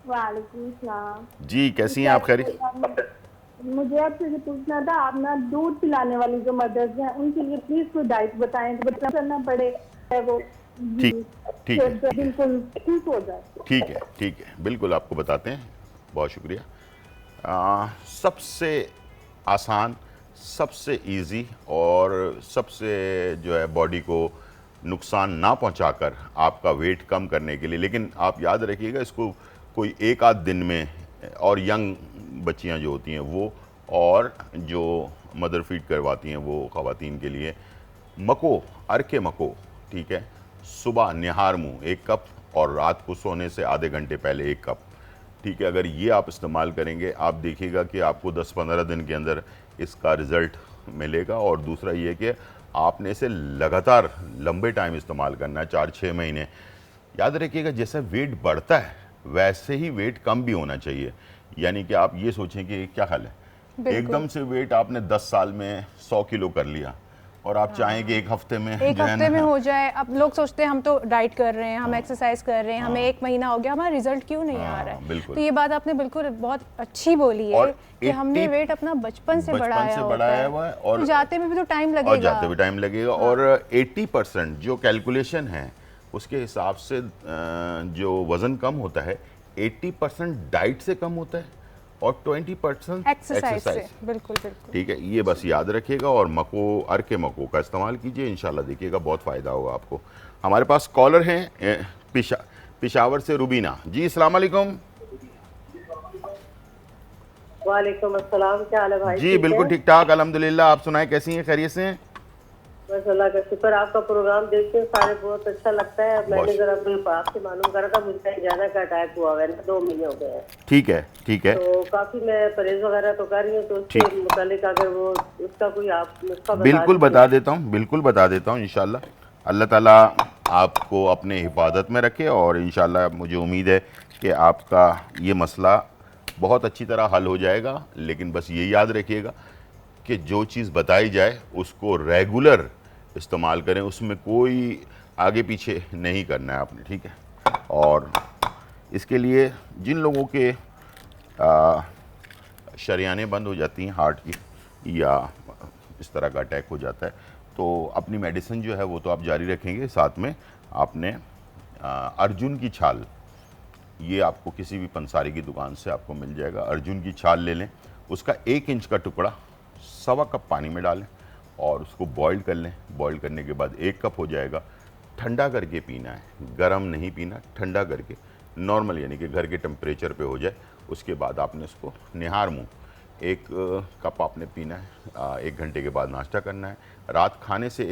S3: वालेकुम सलाम
S1: जी, कैसी हैं आप? खैरियत?
S3: मुझे आपसे ये पूछना था, आप ना दूध पिलाने वाली जो मदर्स हैं उनके लिए प्लीज कोई डाइट बताएं कि बच्चा करना पड़े वो
S1: ठीक है,
S3: बिल्कुल ठीक हो जाए।
S1: ठीक है, बिल्कुल आपको बताते हैं। बहुत शुक्रिया। सबसे आसान, सबसे इजी और सबसे जो है बॉडी को नुकसान ना पहुंचाकर आपका वेट कम करने के लिए, लेकिन आप याद रखिएगा इसको कोई 1 आध दिन में, और यंग बच्चियां जो होती हैं वो, और जो मदर फीड करवाती हैं वो ख़वातीन के लिए मको, अरके मको, ठीक है, सुबह निहार मुँह 1 कप और रात को सोने से आधे घंटे पहले 1 कप, ठीक है। अगर ये आप इस्तेमाल करेंगे, आप देखिएगा कि आपको 10-15 दिन के अंदर इसका रिज़ल्ट मिलेगा। और दूसरा ये कि आपने इसे लगातार लंबे टाइम इस्तेमाल करना है, 4-6 महीने। याद रखिएगा जैसा वेट बढ़ता है वैसे ही वेट कम भी होना चाहिए। यानी कि आप ये सोचें कि क्या ख्याल है, एकदम से वेट आपने 10 साल में 100 किलो कर लिया और आप चाहें कि 1 हफ्ते में
S2: हो जाए। अब लोग सोचते हैं हम तो डाइट कर रहे हैं, हम एक्सरसाइज कर रहे हैं, हमें 1 महीना हो गया, हमारा रिजल्ट क्यों नहीं आ रहा है। तो ये बात आपने बिल्कुल बहुत अच्छी बोली है कि हमने वेट अपना बचपन से बढ़ाया हुआ है, और जाते में भी तो टाइम लगेगा।
S1: और 80% जो कैलकुलेशन है उसके हिसाब से जो वज़न कम होता है 80% डाइट से कम होता है और 20% एक्सरसाइज से।
S2: बिल्कुल,
S1: ठीक है, ये बस याद रखिएगा और मको, अरके मको का इस्तेमाल कीजिए, इंशाल्लाह देखिएगा बहुत फ़ायदा होगा आपको। हमारे पास कॉलर हैं पिशावर से रुबीना जी। अस्सलाम वालेकुम।
S3: वालेकुम अस्सलाम, क्या हाल है भाई?
S1: जी बिल्कुल ठीक ठाक, अल्हम्दुलिल्लाह। आप सुनाएं, कैसी हैं? खैरियत से हैं?
S3: बस अल्लाह का शुक्र। आपका प्रोग्राम देखते हैं सारे बहुत अच्छा लगता है। मैंने जरा आपसे मालूम करा था, मुझे जाना का अटैक हुआ है ना, 2 महीने हो गए हैं।
S1: ठीक है।
S3: तो काफी मैं परहेज वगैरह तो कर रही हूँ, तो उसके मुतालिक अगर वो उसका कोई आप नुस्खा
S1: बिल्कुल बता देता हूँ इंशाल्लाह। अल्लाह ताला आपको अपने हिफाजत में रखे और इंशाल्लाह मुझे उम्मीद है कि आपका ये मसला बहुत अच्छी तरह हल हो जाएगा। लेकिन बस ये याद रखिएगा कि जो चीज़ बताई जाए उसको रेगुलर इस्तेमाल करें, उसमें कोई आगे पीछे नहीं करना है आपने, ठीक है। और इसके लिए जिन लोगों के शरियानें बंद हो जाती हैं हार्ट की या इस तरह का अटैक हो जाता है, तो अपनी मेडिसिन जो है वो तो आप जारी रखेंगे। साथ में आपने अर्जुन की छाल, ये आपको किसी भी पंसारी की दुकान से आपको मिल जाएगा। अर्जुन की छाल ले लें, उसका 1 इंच का टुकड़ा 1.25 कप पानी में डालें और उसको बॉईल कर लें। बॉईल करने के बाद 1 कप हो जाएगा। ठंडा करके पीना है, गरम नहीं पीना, ठंडा करके नॉर्मल यानी कि घर के टेम्परेचर पे हो जाए। उसके बाद आपने उसको निहार मुँह 1 कप आपने पीना है। 1 घंटे के बाद नाश्ता करना है। रात खाने से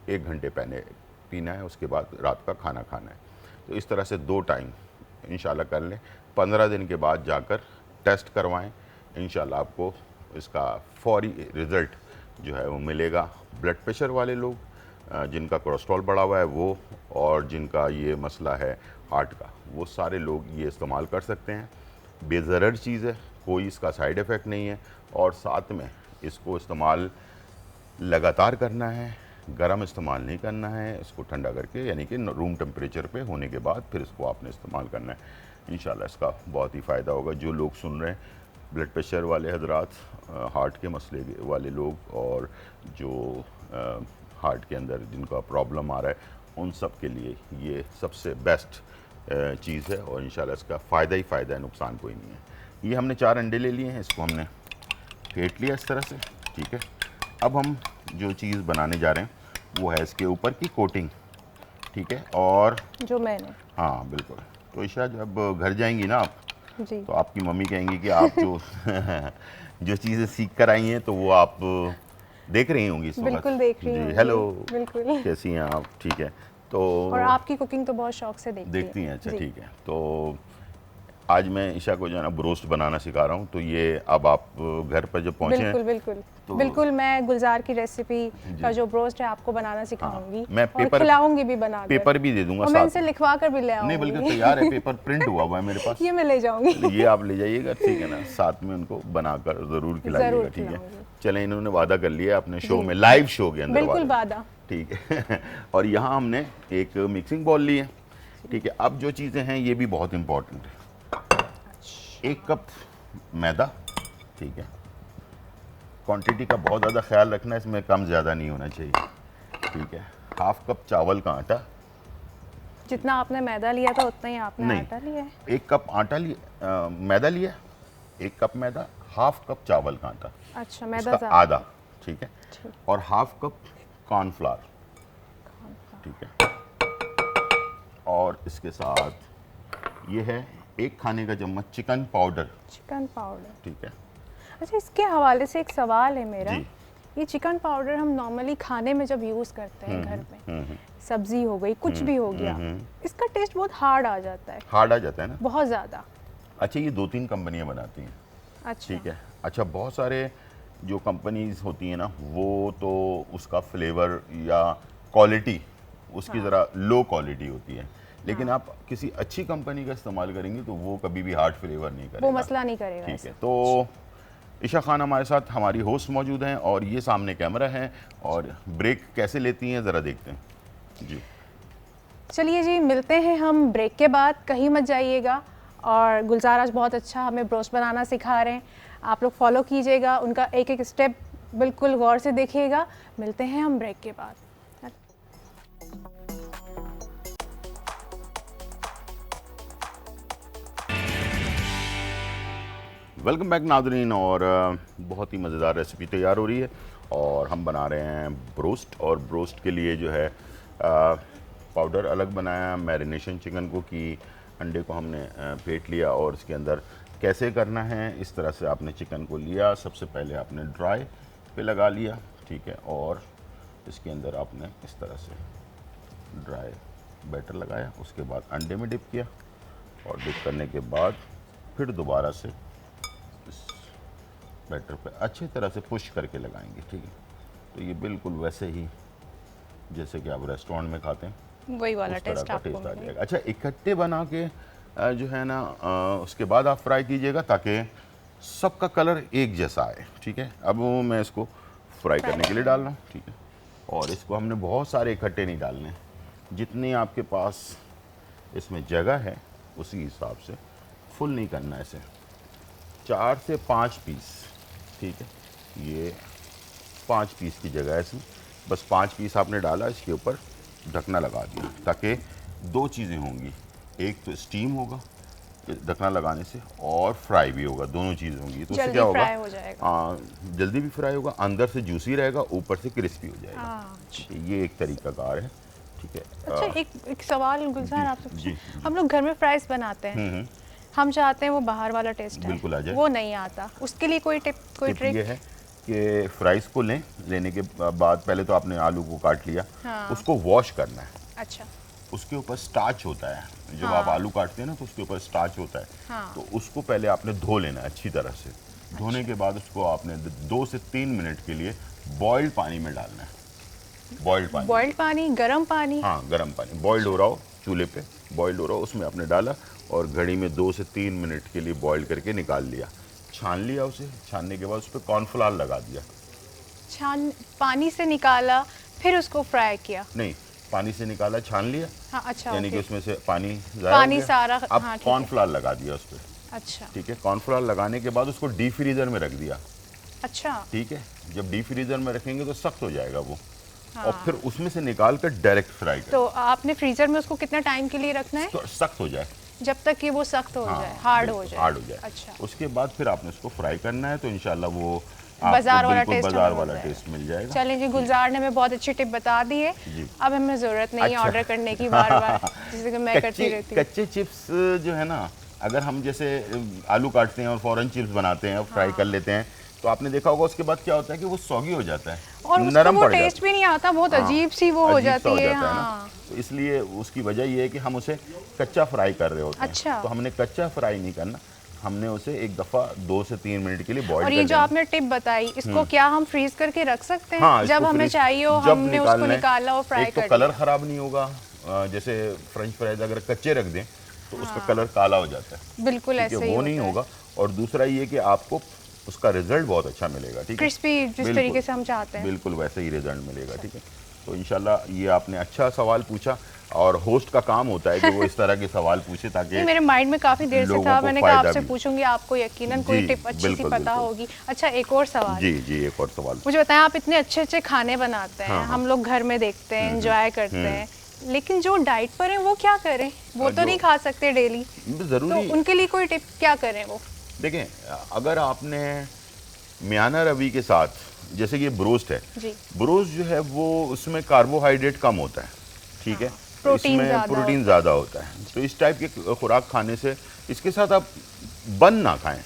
S1: एक घंटे पहले पीना है। उसके बाद रात का खाना खाना है। तो इस तरह से 2 टाइम इंशाल्लाह कर लें। 15 दिन के बाद जाकर टेस्ट करवाएं। इंशाल्लाह आपको इसका फौरी रिज़ल्ट जो है वो मिलेगा। ब्लड प्रेशर वाले लोग, जिनका कोलेस्ट्रॉल बढ़ा हुआ है वो, और जिनका ये मसला है हार्ट का, वो सारे लोग ये इस्तेमाल कर सकते हैं। बेज़रर चीज़ है, कोई इसका साइड इफ़ेक्ट नहीं है, और साथ में इसको इस्तेमाल लगातार करना है, गरम इस्तेमाल नहीं करना है। इसको ठंडा करके यानी कि रूम टेम्परेचर पे होने के बाद फिर इसको आपने इस्तेमाल करना है। इंशाल्लाह इसका बहुत ही फ़ायदा होगा। जो लोग सुन रहे हैं, ब्लड प्रेशर वाले हजरात, हार्ट के मसले वाले लोग, और जो हार्ट के अंदर जिनका प्रॉब्लम आ रहा है, उन सब के लिए ये सबसे बेस्ट चीज़ है, और इंशाल्लाह इसका फ़ायदा ही फ़ायदा है, नुकसान कोई नहीं है। ये हमने 4 अंडे ले लिए हैं, इसको हमने फेंट लिया इस तरह से, ठीक है। अब हम जो चीज़ बनाने जा रहे हैं वो है इसके ऊपर की कोटिंग, ठीक है। और
S2: जो मैंने,
S1: हाँ बिल्कुल। तो ईशा जब घर जाएंगी ना आप,
S2: जी,
S1: तो आपकी मम्मी कहेंगी कि आप जो जो चीज़ें सीख कर आई हैं तो वो आप देख रही होंगी इस वक्त।
S2: बिल्कुल देख रही
S1: जी,
S2: हूँ।
S1: हेलो,
S2: बिल्कुल।
S1: कैसी हैं आप? ठीक है। तो
S2: और आपकी कुकिंग तो बहुत शौक से
S1: देखती हैं, अच्छा
S2: जी।
S1: ठीक है। तो आज मैं ईशा को जो है ना ब्रोस्ट बनाना सिखा रहा हूँ। तो ये अब आप घर पर जब पहुँचे
S2: बिल्कुल बिल्कुल
S1: तो
S2: बिल्कुल, मैं गुलजार की रेसिपी का जो ब्रोस्ट है आपको बनाना सिखाऊंगी,
S1: मैं
S2: और खिलाऊंगी भी बनाकर।
S1: पेपर भी दे दूंगा
S2: और मैं
S1: साथ
S2: इनसे
S1: में।
S2: लिखवा कर भी ले
S1: नहीं
S2: आऊंगी।
S1: बल्कि तैयार है, पेपर प्रिंट हुआ हुआ है मेरे पास।
S2: ये मैं ले जाऊंगी।
S1: ये आप ले जाइएगा, ठीक है ना। साथ में उनको बनाकर ज़रूर खिलाइएगा,
S2: ज़रूर
S1: ठीक है।
S2: खिलाऊंगी।
S1: चलें, इन्होंने वादा कर लिया अपने शो में, लाइव शो के अंदर
S2: बिल्कुल वादा।
S1: ठीक है। और यहाँ हमने एक मिक्सिंग बॉल ली है, ठीक है। अब जो चीज़ें हैं ये भी बहुत इंपॉर्टेंट है। 1 कप मैदा, ठीक है। क्वांटिटी का बहुत ज़्यादा ख्याल रखना है, इसमें कम ज़्यादा नहीं होना चाहिए, ठीक है। 1/2 कप चावल का आटा।
S2: जितना आपने मैदा लिया था उतना ही आपने आटा लिया है।
S1: 1 कप आटा लिया, मैदा लिया, 1 कप मैदा, 1/2 कप चावल का आटा।
S2: अच्छा, मैदा
S1: उसका
S2: ज़्यादा।
S1: आधा, ठीक है। और 1/2 कप कॉर्नफ्लावर, ठीक है। और इसके साथ ये है 1 खाने का चम्मच चिकन पाउडर, ठीक है।
S2: अच्छा, इसके हवाले से एक सवाल है मेरा।
S1: जी।
S2: ये चिकन पाउडर हम नॉर्मली खाने में जब यूज़ करते हैं घर में, सब्जी हो गई, कुछ भी हो गया, इसका टेस्ट बहुत हार्ड आ जाता है।
S1: हार्ड आ जाता है ना,
S2: बहुत ज़्यादा।
S1: अच्छा। ये 2-3 कंपनियां बनाती हैं,
S2: अच्छा,
S1: ठीक है। अच्छा, बहुत सारे जो कंपनीज होती हैं ना, वो तो उसका फ्लेवर या क्वालिटी उसकी ज़रा लो क्वालिटी होती है, लेकिन आप किसी अच्छी कंपनी का इस्तेमाल करेंगे तो वो कभी भी हार्ड फ्लेवर नहीं करेगा,
S2: वो मसला नहीं करेगा,
S1: ठीक है। तो ईशा खान हमारे साथ, हमारी होस्ट मौजूद हैं, और ये सामने कैमरा है, और ब्रेक कैसे लेती हैं ज़रा देखते हैं जी।
S2: चलिए जी, मिलते हैं हम ब्रेक के बाद, कहीं मत जाइएगा। और गुलजार आज बहुत अच्छा हमें ब्रोस्ट बनाना सिखा रहे हैं, आप लोग फॉलो कीजिएगा, उनका एक एक स्टेप बिल्कुल गौर से देखिएगा। मिलते हैं हम ब्रेक के बाद।
S1: वेलकम बैक नाज़रीन, और बहुत ही मज़ेदार रेसिपी तैयार हो रही है, और हम बना रहे हैं ब्रोस्ट। और ब्रोस्ट के लिए जो है पाउडर अलग बनाया, मैरिनेशन चिकन को की, अंडे को हमने फेंट लिया, और इसके अंदर कैसे करना है, इस तरह से आपने चिकन को लिया। सबसे पहले आपने ड्राई पे लगा लिया, ठीक है, और इसके अंदर आपने इस तरह से ड्राई बैटर लगाया। उसके बाद अंडे में डिप किया, और डिप करने के बाद फिर दोबारा से इस बैटर पे अच्छी तरह से पुश करके लगाएंगे, ठीक है। तो ये बिल्कुल वैसे ही जैसे कि आप रेस्टोरेंट में खाते हैं,
S2: वही वाला
S1: उस तरह
S2: टेस्ट
S1: का
S2: आपको
S1: टेस्ट आ
S2: मिलेगा।
S1: जाएगा। अच्छा, इकट्ठे बना के जो है ना, उसके बाद आप फ्राई कीजिएगा ताकि सबका कलर एक जैसा आए, ठीक है। अब मैं इसको फ्राई करने के लिए डाल रहा हूँ, ठीक है। और इसको हमने बहुत सारे इकट्ठे नहीं डालने, जितनी आपके पास इसमें जगह है उसी हिसाब से, फुल नहीं करना ऐसे, 4 से 5 पीस, ठीक है, ये 5 पीस की जगह है इसमें, बस 5 पीस आपने डाला, इसके ऊपर ढकना लगा दिया, ताकि 2 चीज़ें होंगी, एक तो स्टीम होगा ढकना लगाने से, और फ्राई भी होगा, दोनों चीज़ होंगी। तो उससे क्या होगा,
S2: हो जाएगा।
S1: जल्दी भी फ्राई होगा, अंदर से जूसी रहेगा, ऊपर से क्रिस्पी हो जाएगा। ये एक तरीकाकार है, ठीक है।
S2: अच्छा, एक सवाल गुलजार आपसे,
S1: जी,
S2: हम लोग घर में फ्राइज बनाते हैं, हम चाहते हैं वो बाहर वाला टेस्ट
S1: बिल्कुल आ जाए,
S2: वो नहीं आता, उसके लिए कोई टिप, कोई ट्रिक?
S1: ये है कि फ्राइज को लेने के बाद पहले तो आपने आलू को काट लिया, उसको वॉश करना है।
S2: अच्छा।
S1: उसके ऊपर स्टार्च होता है, जब आप आलू काटते हैं ना तो उसके ऊपर स्टार्च होता है, तो उसको पहले आपने धो लेना है अच्छी तरह से। धोने के बाद उसको आपने 2 से 3 मिनट के लिए बॉइल्ड पानी में डालना है। बॉइल्ड पानी,
S2: गर्म पानी?
S1: हाँ, गर्म पानी, बॉइल्ड हो रहा हो, चूल्हे पे बॉइल्ड हो रहा हो, उसमें आपने डाला और घड़ी में 2 से 3 मिनट के लिए बॉइल करके निकाल लिया, छान लिया उसे। छानने के बाद उस पर कॉर्नफ्लावर लगा दिया।
S2: पानी से निकाला फिर उसको फ्राई किया?
S1: नहीं, पानी से निकाला, छान लिया।
S2: हाँ, अच्छा,
S1: यानी कि उसमें से पानी
S2: सारा,
S1: अब कॉर्नफ्लावर लगा दिया उस पर।
S2: अच्छा,
S1: ठीक है, कॉर्नफ्लावर लगाने के बाद उसको डीप फ्रीजर में रख दिया।
S2: अच्छा,
S1: ठीक है, जब डीप फ्रीजर में रखेंगे तो सख्त हो जाएगा वो, और फिर उसमें से निकाल कर डायरेक्ट फ्राई कर।
S2: तो आपने फ्रीजर में उसको कितना टाइम के लिए रखना है?
S1: तो सख्त हो जाए,
S2: जब तक कि वो सख्त हो जाए, हार्ड हो जाए।
S1: अच्छा, उसके बाद फिर आपने उसको फ्राई करना है, तो इंशाल्लाह वो
S2: बाजार वाला
S1: टेस्ट मिल जाएगा।
S2: चलें जी, गुलजार ने हमें बहुत अच्छी टिप बता दी है, अब हमें ज़रूरत नहीं है ऑर्डर करने की बार-बार, जैसे कि मैं करती रहती हूँ।
S1: कच्चे चिप्स जो है ना, अगर हम जैसे आलू काटते हैं और फौरन चिप्स बनाते हैं और फ्राई कर लेते हैं, तो आपने देखा होगा उसके बाद क्या होता है कि वो सॉगी हो जाता है
S2: और
S1: नरम
S2: पड़ जाता है, टेस्ट भी नहीं आता, बहुत अजीब सी वो हो जाती है।
S1: तो इसलिए उसकी वजह ये है कि हम उसे कच्चा फ्राई कर रहे होते हैं।
S2: अच्छा।
S1: तो हमने कच्चा फ्राई नहीं करना, हमने उसे एक दफ़ा 2 से 3 मिनट के लिए बॉईल कर
S2: और ये जो आपने टिप बताई, इसको क्या हम फ्रीज करके रख सकते हैं?
S1: हाँ,
S2: जब हमें चाहिए हो हमने उसको निकाला और फ्राई कर
S1: लिया। तो कलर ख़राब नहीं होगा, जैसे फ्रेंच फ्राइज अगर कच्चे रख दें तो उसका कलर काला हो जाता है,
S2: बिल्कुल ऐसे ही
S1: वो नहीं होगा। और दूसरा ये कि आपको उसका रिजल्ट बहुत अच्छा मिलेगा, ठीक है,
S2: क्रिस्पी जिस तरीके से हम चाहते हैं,
S1: बिल्कुल वैसे ही रिजल्ट मिलेगा, ठीक है। तो इंशाल्लाह ये आपने अच्छा सवाल पूछा, और होस्ट का काम होता है कि वो इस तरह के सवाल पूछे ताकि
S2: मेरे माइंड में काफी देर से था, मैंने कहा आपसे पूछूंगी, आपको यकीनन कोई टिप अच्छी सी पता होगी। अच्छा, एक और सवाल।
S1: जी, एक और सवाल।
S2: मुझे बताएं, आप इतने अच्छे अच्छे खाने बनाते हैं, हम लोग घर में देखते हैं, एंजॉय करते हैं, लेकिन जो डाइट पर हैं वो क्या करें? वो तो नहीं खा सकते डेली,
S1: जरूरी,
S2: तो उनके लिए कोई टिप क्या करें? वो
S1: देखें, अगर आपने मियाना रवि के साथ, जैसे ये ब्रोस्ट है, ब्रोस्ट जो है वो उसमें कार्बोहाइड्रेट कम होता है, ठीक है, इसमें प्रोटीन ज़्यादा होता है। तो इस टाइप के खुराक खाने से, इसके साथ आप बन ना खाएं।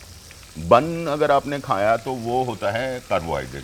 S1: बन अगर आपने खाया तो वो होता है कार्बोहाइड्रेट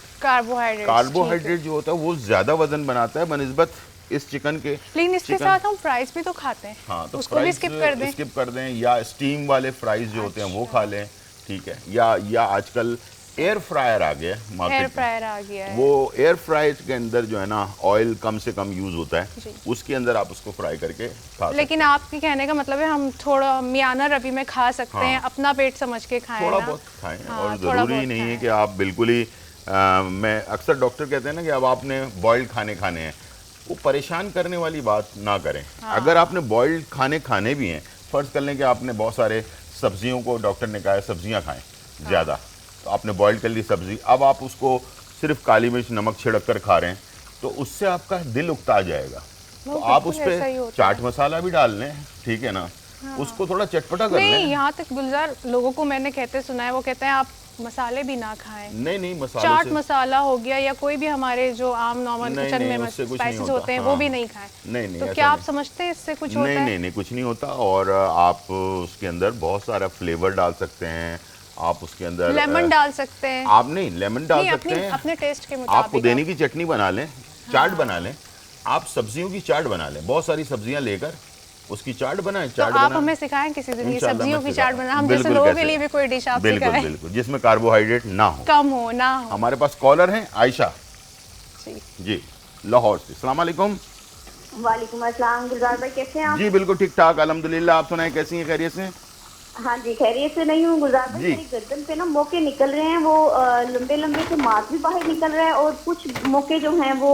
S1: जो होता है वो ज़्यादा वजन बनाता है बनिस्बत इस चिकन के।
S2: लेकिन इसके साथ हम फ्राइज भी तो खाते हैं।
S1: हाँ, तो
S2: उसको भी स्किप कर दें,
S1: या स्टीम वाले फ्राइज जो होते हैं वो खा लें, ठीक है। या आजकल एयर फ्रायर आ गया है, वो एयर फ्रायर के अंदर जो है ना ऑयल कम से कम यूज होता है, उसके अंदर आप उसको फ्राई करके खा सकते।
S2: लेकिन आपके कहने का मतलब है हम थोड़ा मियाना रवि में खा सकते हैं, अपना पेट समझ के खाएं,
S1: थोड़ा बहुत खाएं, और ज़रूरी नहीं है कि आप बिल्कुल ही मैं अक्सर डॉक्टर कहते हैं ना कि अब आपने बॉइल्ड खाने हैं, वो परेशान करने वाली बात ना करें। अगर आपने बॉइल्ड खाने भी हैं, फ़र्ज़ कर लें कि आपने बहुत सारे सब्जियों को, डॉक्टर ने कहा है सब्जियाँ खाएँ ज़्यादा, तो आपने बॉइल कर ली सब्जी, अब आप उसको सिर्फ काली मिर्च नमक छिड़क कर खा रहे हैं, तो उससे आपका दिल उकता जाएगा। तो आप उस पर चाट मसाला भी डाल लें, ठीक है ना, उसको थोड़ा चटपटा कर लें।
S2: यहाँ तक गुलजार लोगों को मैंने कहते सुना है, वो कहते हैं आप मसाले भी ना खाएं।
S1: नहीं, मसाले
S2: चाट मसाला हो गया या कोई भी हमारे जो आम नॉर्मल किचन में स्पाइसेस होते हैं, वो भी नहीं खाएं।
S1: नहीं,
S2: तो क्या आप समझते हैं इससे कुछ होता है?
S1: नहीं, कुछ नहीं होता। और आप उसके अंदर बहुत सारा फ्लेवर डाल सकते हैं, आप उसके अंदर
S2: लेमन डाल सकते हैं।
S1: आप नहीं लेमन डाल सकते हैं,
S2: अपने टेस्ट के मुताबिक।
S1: आप पुदीने की चटनी बना लें, चाट बना लें, आप सब्जियों की चाट बना लें, बहुत सारी सब्जियां लेकर उसकी चाट बनाएं।
S2: तो आप हमें सिखाएं किसी दिन सब्जियों की चाट बनाना, हम जैसे लोगों के लिए भी कोई डिश आप सिखाएं।
S1: बिल्कुल, जिसमें कार्बोहाइड्रेट ना हो,
S2: कम हो ना हो।
S1: हमारे पास कॉलर हैं आयशा जी लाहौर से। अस्सलाम वालेकुम।
S4: वालेकुम अस्सलाम। गुलजार भाई कैसे हैं आप?
S1: जी बिल्कुल ठीक ठाक अल्हम्दुलिल्लाह, आप सुनाएं कैसी हैं, खैरियत से?
S4: हाँ जी, खैरियत से नहीं हूँ गुलजार भाई, मेरी गर्दन पे ना मोके निकल रहे हैं, वो लंबे लंबे से मांस भी बाहर निकल रहा है, और कुछ मोके जो हैं वो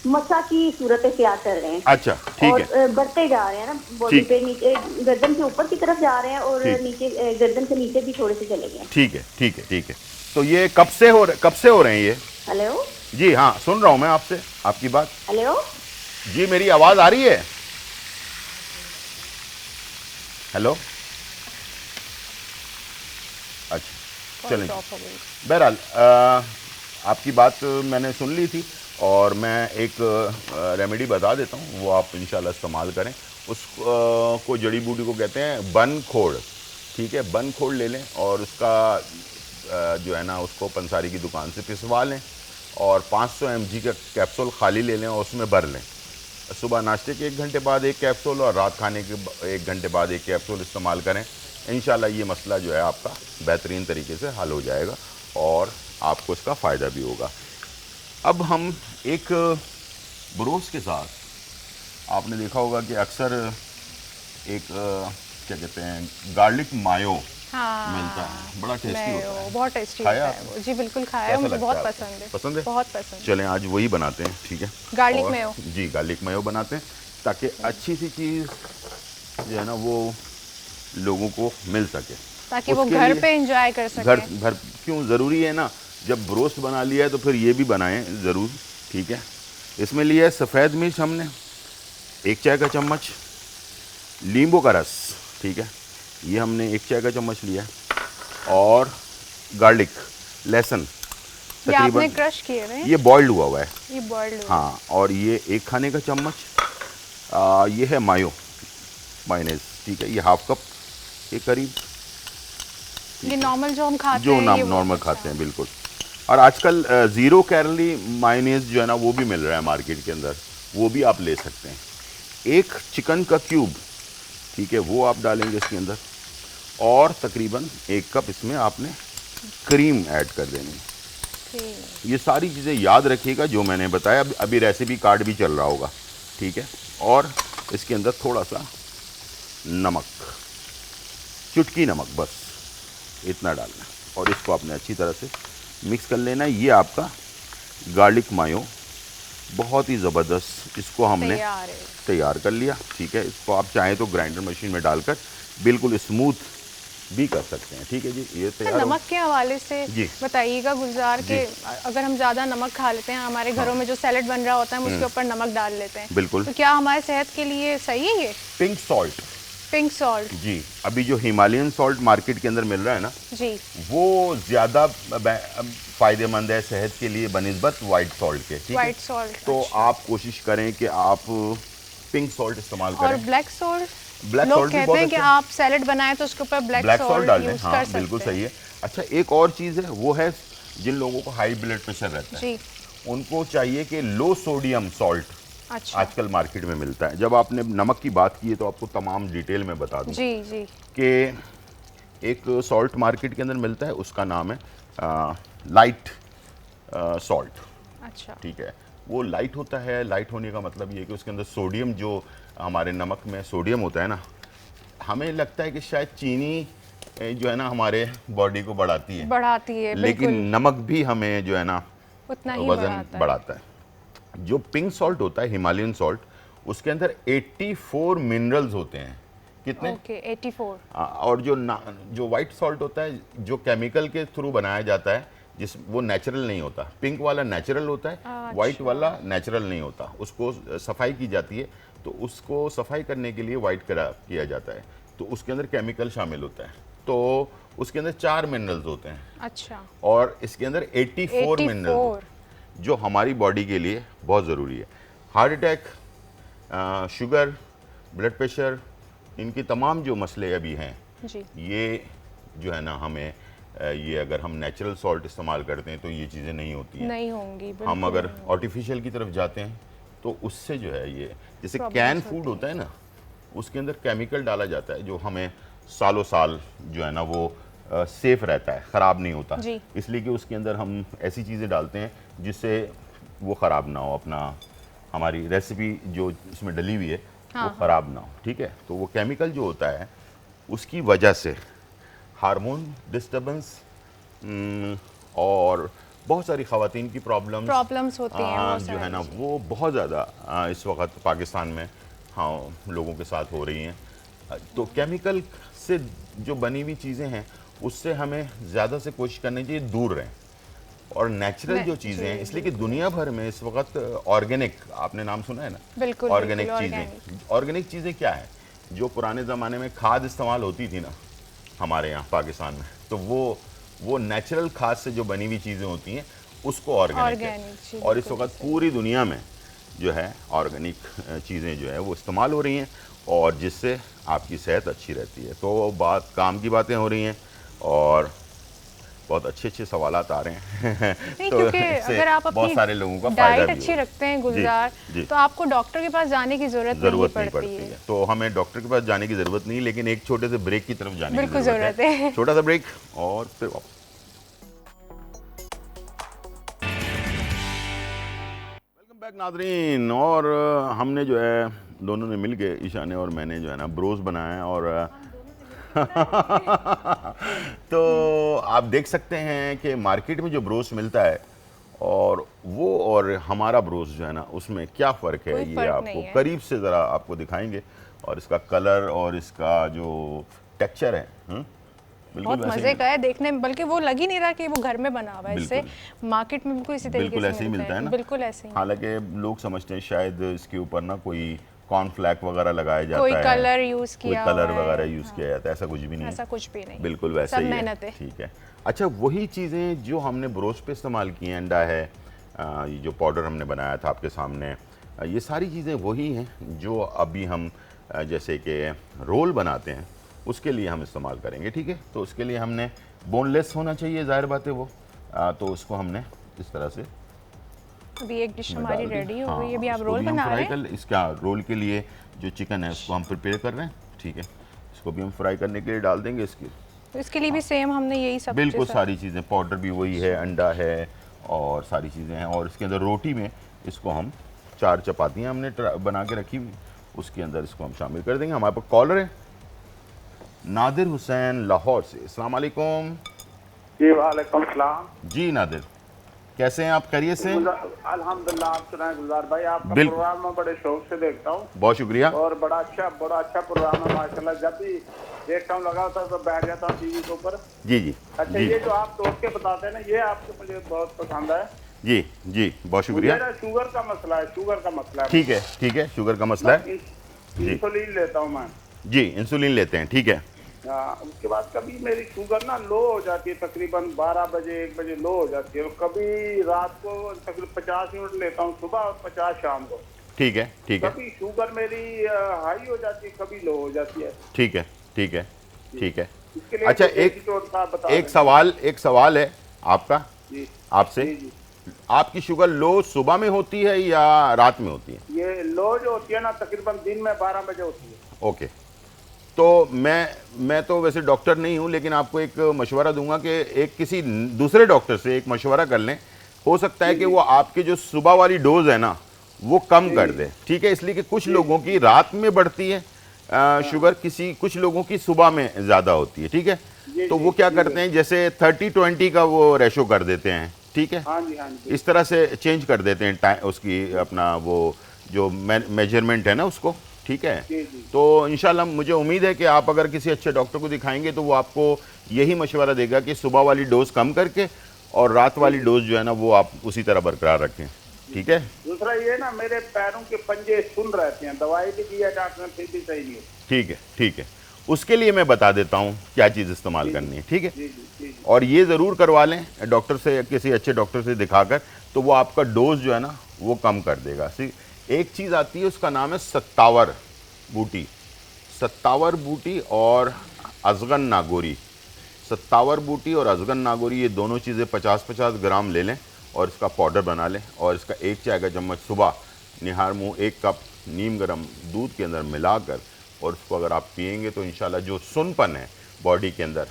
S4: मसा की सूरत इख्तियार कर रहे हैं।
S1: अच्छा ठीक है,
S4: और बढ़ते जा रहे हैं ना, बॉडी
S1: ठीक।
S4: पे नीचे गर्दन के ऊपर की तरफ जा रहे हैं और
S1: ठीक।
S4: नीचे गर्दन से नीचे भी थोड़े से चले गए।
S1: ठीक है ठीक है ठीक है। तो ये कब से हो रहे हैं ये?
S4: हेलो
S1: जी हाँ, सुन रहा हूँ मैं आपसे आपकी बात।
S4: हेलो
S1: जी मेरी आवाज आ रही है? हेलो, अच्छा चलें। बहरहाल आपकी बात मैंने सुन ली थी और मैं एक रेमेडी बता देता हूँ, वो आप इंशाल्लाह इस्तेमाल करें। उस को जड़ी बूटी को कहते हैं बन खोड़, ठीक है। बन खोड़ ले लें और उसका जो है ना उसको पंसारी की दुकान से पिसवा लें और 500 mg का कैप्सूल खाली ले लें और उसमें भर लें। सुबह नाश्ते के 1 घंटे बाद एक कैप्सूल और रात खाने के 1 घंटे बाद एक कैप्सूल इस्तेमाल करें। इंशाल्लाह ये मसला जो है आपका बेहतरीन तरीके से हल हो जाएगा और आपको इसका फ़ायदा भी होगा। अब हम एक ब्रोस के साथ, आपने देखा होगा कि अक्सर एक क्या कहते हैं गार्लिक मायो मिलता है, बड़ा टेस्टी होता है,
S2: बहुत टेस्टी
S1: खाया
S2: होता है वो। जी बिल्कुल खाया है,
S1: कैसा
S2: मुझे
S1: लगता
S2: बहुत
S1: है आपको?
S2: पसंद है।
S1: पसंद है?
S2: बहुत पसंद।
S1: चलें आज वही बनाते हैं, ठीक है।
S2: गार्लिक
S1: और-
S2: मेयो।
S1: जी गार्लिक मेयो बनाते हैं ताकि अच्छी सी चीज़ जो है ना वो लोगों को मिल सके,
S2: ताकि वो
S1: उसके
S2: घर
S1: लिए-
S2: पे एंजॉय कर सके।
S1: घर भर क्यों ज़रूरी है ना, जब रोस्ट बना लिया है तो फिर ये भी बनाएं ज़रूर, ठीक है। इसमें लिया है सफ़ेद मिर्च हमने 1 चाय का चम्मच, नींबू का रस, ठीक है, ये हमने 1 चाय का चम्मच लिया है, और गार्लिक लहसुन
S2: ये आपने
S1: तकरीबन,
S2: क्रश किए हुए हैं?
S1: ये बॉइल्ड हुआ हुआ है,
S2: ये बॉइल्ड हुआ।
S1: हाँ, और ये 1 खाने का चम्मच, ये है मायोनेज़, ठीक है, ये हाफ कप के करीब,
S2: ये नॉर्मल जो हम खाते
S1: जो
S2: हैं
S1: नाम
S2: ये वो-
S1: नॉर्मल खाते हैं बिल्कुल। और आजकल 0 कैलोरी मायोनेज़ जो है ना वो भी मिल रहा है मार्केट के अंदर, वो भी आप ले सकते हैं। 1 चिकन का क्यूब, ठीक है, वो आप डालेंगे इसके अंदर, और तकरीबन 1 कप इसमें आपने क्रीम ऐड कर देनी है।
S2: ठीक।
S1: ये सारी चीज़ें याद रखिएगा जो मैंने बताया, अभी रेसिपी कार्ड भी चल रहा होगा, ठीक है। और इसके अंदर थोड़ा सा नमक, चुटकी नमक, बस इतना डालना है, और इसको आपने अच्छी तरह से मिक्स कर लेना है। ये आपका गार्लिक मायो बहुत ही ज़बरदस्त, इसको हमने
S2: तैयार है।
S1: तैयार कर लिया, ठीक है। इसको आप चाहें तो ग्राइंडर मशीन में डालकर बिल्कुल स्मूथ भी कर सकते हैं, ठीक है जी। ये तैयार हो-
S2: नमक के हवाले से
S1: जी।
S2: बताइएगा गुलजार के, अगर हम ज़्यादा नमक खा लेते हैं, हमारे घरों में जो सैलेड बन रहा होता है हम उसके ऊपर नमक डाल लेते हैं,
S1: बिल्कुल।
S2: तो क्या हमारे सेहत के लिए सही है ये
S1: पिंक सॉल्ट,
S2: पिंक सॉल्ट?
S1: जी, अभी जो हिमालयन सॉल्ट मार्केट के अंदर मिल रहा है ना,
S2: जी
S1: वो ज़्यादा फ़ायदेमंद है सेहत के लिए बनिस्बत वाइट सॉल्ट के, ठीक है।
S2: White salt.
S1: तो आप कोशिश करें कि आप पिंक सॉल्ट इस्तेमाल
S2: और
S1: करें।
S2: ब्लैक सॉल्ट,
S1: ब्लैक
S2: लोग
S1: सॉल्ट भी
S2: कहते
S1: बहुत
S2: हैं कि
S1: अच्छा,
S2: आप सैलेड बनाएं तो उसके ऊपर ब्लैक
S1: ब्लैक सॉल्ट
S2: सॉल्ट
S1: डाल दें,
S2: यूज़
S1: हाँ
S2: कर सकते
S1: बिल्कुल
S2: हैं।
S1: सही है। अच्छा, एक और चीज़ है, वो है जिन लोगों को हाई ब्लड प्रेशर रहता है,
S2: जी
S1: उनको चाहिए कि लो सोडियम सॉल्ट
S2: अच्छा।
S1: आजकल मार्केट में मिलता है। जब आपने नमक की बात की है तो आपको तमाम डिटेल में बता दूं
S2: जी जी
S1: कि एक सॉल्ट मार्केट के अंदर मिलता है, उसका नाम है लाइट सॉल्ट,
S2: अच्छा।
S1: ठीक है। वो लाइट होता है, लाइट होने का मतलब ये है कि उसके अंदर सोडियम, जो हमारे नमक में सोडियम होता है ना, हमें लगता है कि शायद चीनी जो है ना हमारे बॉडी को बढ़ाती है,
S2: बढ़ाती है,
S1: लेकिन
S2: बिल्कुल
S1: नमक भी हमें जो है ना
S2: उतना ही
S1: वजन बढ़ाता है। जो पिंक सॉल्ट होता है, हिमालयन सॉल्ट, उसके अंदर 84 मिनरल्स होते हैं। कितने?
S2: ओके 84।
S1: और जो वाइट सॉल्ट होता है, जो केमिकल के थ्रू बनाया जाता है, जिस वो नेचुरल नहीं होता। पिंक वाला नेचुरल होता है, वाइट वाला नेचुरल नहीं होता। उसको सफाई की जाती है, तो उसको सफाई करने के लिए वाइट किया जाता है, तो उसके अंदर केमिकल शामिल होता है, तो उसके अंदर 4 मिनरल्स होते हैं।
S2: अच्छा।
S1: और इसके अंदर 84 मिनरल्स, जो हमारी बॉडी के लिए बहुत ज़रूरी है। Heart attack, sugar, blood pressure, इनकी तमाम जो मसले अभी हैं,
S2: जी
S1: ये जो है ना हमें ये अगर हम नेचुरल सॉल्ट इस्तेमाल करते हैं तो ये चीज़ें नहीं होती हैं।
S2: नहीं होंगी,
S1: हम
S2: बिल्कुल
S1: अगर
S2: नहीं
S1: आर्टिफिशियल की तरफ जाते हैं तो उससे जो है ये, जैसे
S2: Problems
S1: कैन
S2: होती
S1: फूड होता है ना, उसके अंदर केमिकल डाला जाता है जो हमें सालों साल जो है ना वो सेफ़ रहता है, ख़राब नहीं होता,
S2: जी।
S1: इसलिए कि उसके अंदर हम ऐसी चीज़ें डालते हैं जिससे वो ख़राब ना हो, अपना हमारी रेसिपी जो उसमें डली हुई है वो ख़राब ना हो, ठीक है। तो वो केमिकल जो होता है उसकी वजह से हार्मोन डिस्टर्बेंस और बहुत सारी ख़वातीन की
S2: प्रॉब्लम्स होती हैं वो
S1: जो है ना
S2: सारी।
S1: वो बहुत ज़्यादा इस वक्त पाकिस्तान में हाँ लोगों के साथ हो रही हैं। तो केमिकल से जो बनी हुई चीज़ें हैं उससे हमें ज़्यादा से कोशिश करनी चाहिए दूर रहें, और नेचुरल जो चीज़ें हैं, इसलिए कि दुनिया भर में इस वक्त ऑर्गेनिक, आपने नाम सुना है ना,
S2: बिल्कुल
S1: ऑर्गेनिक चीज़ें। ऑर्गेनिक चीज़ें क्या है? जो पुराने ज़माने में खाद इस्तेमाल होती थी ना हमारे यहाँ पाकिस्तान में, तो वो नेचुरल खाद से जो बनी हुई चीज़ें होती हैं उसको ऑर्गेनिक है। और इस वक्त पूरी दुनिया में जो है ऑर्गेनिक चीज़ें जो है वो इस्तेमाल हो रही हैं, और जिससे आपकी सेहत अच्छी रहती है। तो बात काम की बातें हो रही हैं और बहुत अच्छे अच्छे सवालात आ रहे हैं
S2: नहीं,
S1: तो
S2: क्योंकि
S1: इससे
S2: अगर आप
S1: बहुत
S2: अपनी
S1: सारे लोगों का
S2: डाइट
S1: फायदा भी
S2: अच्छी
S1: होगा।
S2: रखते हैं गुलजार,
S1: जी।
S2: तो आपको डॉक्टर के पास जाने की जरूरत नहीं पड़ती है।
S1: तो हमें डॉक्टर के पास जाने की ज़रूरत नहीं, लेकिन एक छोटे से ब्रेक की तरफ जाने की
S2: बिल्कुल
S1: ज़रूरत है। छोटा सा ब्रेक और फिर वापस। वेलकम बैक नाज़रीन। और हमने जो है दोनों ने मिल के, ईशा ने और मैंने जो है ना ब्रोस बनाए हैं, और तो आप देख सकते हैं कि मार्केट में जो ब्रोस मिलता है और वो और हमारा ब्रोस जो है ना उसमें क्या फ़र्क है, ये आपको करीब से ज़रा आपको दिखाएंगे। और इसका कलर और इसका जो टेक्सचर है
S2: बहुत मज़े का है देखने में, बल्कि वो लग ही नहीं रहा कि वो घर में बना हुआ है। इससे मार्केट में बिल्कुल इसी तरीके से
S1: ऐसे ही मिलता है ना,
S2: बिल्कुल ऐसे ही।
S1: हालांकि लोग समझते हैं शायद इसके ऊपर ना कोई कॉर्नफ्लैक वगैरह लगाया जाता
S2: कोई
S1: है,
S2: कलर यूज़ किया,
S1: कोई कलर वगैरह यूज़ किया जाता है, ऐसा कुछ भी नहीं है।
S2: ऐसा कुछ भी नहीं,
S1: बिल्कुल वैसे ही है। ठीक है। अच्छा, वही चीज़ें जो हमने ब्रोस पे इस्तेमाल की हैं, अंडा है, ये जो पाउडर हमने बनाया था आपके सामने, ये सारी चीज़ें वही हैं जो अभी हम जैसे कि रोल बनाते हैं उसके लिए हम इस्तेमाल करेंगे। ठीक है। तो उसके लिए हमने बोनलेस होना चाहिए, ज़ाहिर बात है वो, तो उसको हमने इस तरह से
S2: अभी एक डिश हमारी रेडी हो गई है। अभी आप रोल बना रहे हैं।
S1: इसका रोल के लिए जो चिकन है उसको हम प्रिपेयर कर रहे हैं। ठीक है। इसको भी हम फ्राई करने के लिए डाल देंगे।
S2: इसके लिए भी सेम हमने यही सब
S1: बिल्कुल सारी चीज़ें, पाउडर भी वही है, अंडा है और सारी चीज़ें हैं। और इसके अंदर रोटी में इसको हम 4 चपातियाँ हमने बना के रखी हुई, उसके अंदर इसको हम शामिल कर देंगे। हमारे पास कॉलर है नादिर हुसैन लाहौर से। अस्सलाम वालेकुम।
S5: जी वालेकुम सलाम।
S1: जी नादिर, कैसे हैं आप? खैरियत से?
S5: अल्हम्दुलिल्लाह। आप सुनाए गुलजार भाई, आपका प्रोग्राम मैं बड़े शौक से देखता हूँ।
S1: बहुत शुक्रिया।
S5: और बड़ा अच्छा प्रोग्राम है माशाल्लाह। जब भी देखता हूँ लगा होता तो बैठ जाता हूँ टीवी के ऊपर।
S1: जी जी।
S5: अच्छा
S1: जी।
S5: ये जो आप तोड़ के बताते हैं ना, ये आपको मुझे बहुत पसंद है।
S1: जी जी, बहुत शुक्रिया।
S5: मेरा शुगर का मसला है,
S1: ठीक है, ठीक है, शुगर का मसला है।
S5: इंसुलिन लेता हूँ मैं।
S1: जी, इंसुलिन लेते हैं। ठीक है।
S5: उसके बाद कभी मेरी शुगर ना लो हो जाती है, तकरीबन 12 बजे 1 बजे लो हो जाती है। कभी रात को तकरीबन 50 मिनट लेता हूँ सुबह और 50 शाम को।
S1: ठीक है, ठीक है।
S5: कभी शुगर मेरी हाई हो जाती है, कभी लो हो जाती है।
S1: ठीक है, ठीक है, ठीक है।
S5: अच्छा,
S1: एक सवाल है आपका, आपसे। आपकी शुगर लो सुबह में होती है या रात में होती है?
S5: ये लो जो होती है ना तकरीबन दिन में 12 बजे होती है।
S1: ओके। तो मैं तो वैसे डॉक्टर नहीं हूं, लेकिन आपको एक मशवरा दूंगा कि एक किसी दूसरे डॉक्टर से एक मशवरा कर लें। हो सकता है कि वो आपके जो सुबह वाली डोज है ना वो कम कर दे। ठीक है। इसलिए कि कुछ लोगों की रात में बढ़ती है शुगर, कुछ लोगों की सुबह में ज़्यादा होती है। ठीक है। तो वो क्या करते हैं, जैसे 30-20 का वो रेशो कर देते हैं। ठीक है।
S5: हाँ जी, हाँ जी।
S1: इस तरह से चेंज कर देते हैं टाइम, उसकी अपना वो जो मेजरमेंट है ना उसको। ठीक है। तो इंशाल्लाह मुझे उम्मीद है कि आप अगर किसी अच्छे डॉक्टर को दिखाएंगे तो वो आपको यही मशवरा देगा कि सुबह वाली डोज कम करके और रात वाली डोज जो है ना वो आप उसी तरह बरकरार रखें। ठीक है।
S5: दूसरा ये ना, मेरे पैरों के पंजे सुन रहते हैं, दवाई भी दी है डॉक्टर ने, फिर भी सही नहीं है।
S1: ठीक है, ठीक है। उसके लिए मैं बता देता हूँ क्या चीज़ इस्तेमाल करनी है। ठीक है। और ये ज़रूर करवा लें डॉक्टर से, किसी अच्छे डॉक्टर से दिखाकर, तो वो आपका डोज जो है ना वो कम कर देगा। एक चीज़ आती है, उसका नाम है सत्तावर बूटी और अजगन नागोरी। सत्तावर बूटी और अजगन नागोरी, ये दोनों चीज़ें 50-50 ग्राम ले लें और इसका पाउडर बना लें, और इसका 1 चाय का चम्मच सुबह निहार मुँह 1 कप नीम गर्म दूध के अंदर मिलाकर, और उसको अगर आप पिएंगे तो इंशाल्लाह जो सुनपन है बॉडी के अंदर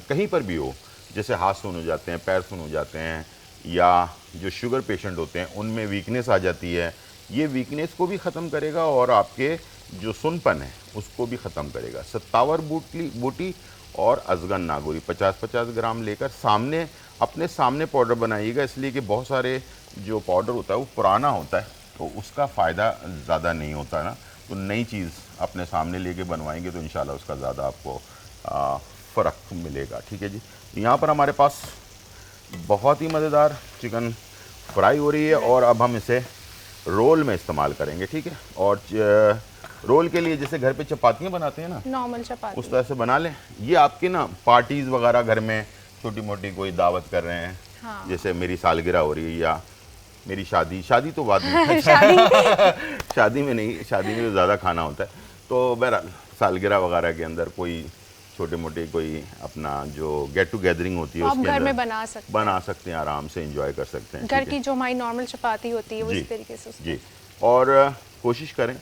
S1: कहीं पर भी हो, जैसे हाथ सुन हो जाते हैं, पैर सुन हो जाते हैं, या जो शुगर पेशेंट होते हैं उनमें वीकनेस आ जाती है, ये वीकनेस को भी ख़त्म करेगा और आपके जो सुनपन है उसको भी ख़त्म करेगा। सत्तावर बूटी और अजगन नागौरी 50-50 ग्राम लेकर सामने अपने सामने पाउडर बनाइएगा, इसलिए कि बहुत सारे जो पाउडर होता है वो पुराना होता है तो उसका फ़ायदा ज़्यादा नहीं होता है ना। तो नई चीज़ अपने सामने लेके बनवाएंगे तो इंशाल्लाह उसका ज़्यादा आपको फ़र्क मिलेगा। ठीक है जी। यहाँ पर हमारे पास बहुत ही मज़ेदार चिकन फ्राई हो रही है और अब हम इसे रोल में इस्तेमाल करेंगे। ठीक है। और रोल के लिए जैसे घर पे चपातियाँ बनाते हैं ना,
S2: नॉर्मल चपाती,
S1: उस तरह से बना लें। ये आपकी ना पार्टीज़ वगैरह घर में छोटी मोटी कोई दावत कर रहे हैं,
S2: हाँ।
S1: जैसे मेरी सालगिरह हो रही है या मेरी शादी तो बाद में शादी में नहीं, शादी में तो ज़्यादा खाना होता है। तो बहरहाल सालगिरह वगैरह के अंदर कोई छोटे मोटे कोई अपना जो गेट टू गैदरिंग होती है
S2: आप
S1: उसके
S2: घर में
S1: अंदर बना सकते हैं, आराम से एंजॉय कर सकते हैं।
S2: घर की जो हमारी नॉर्मल चपाती होती है
S1: जी,
S2: उस तरीके से
S1: जी। और कोशिश करें,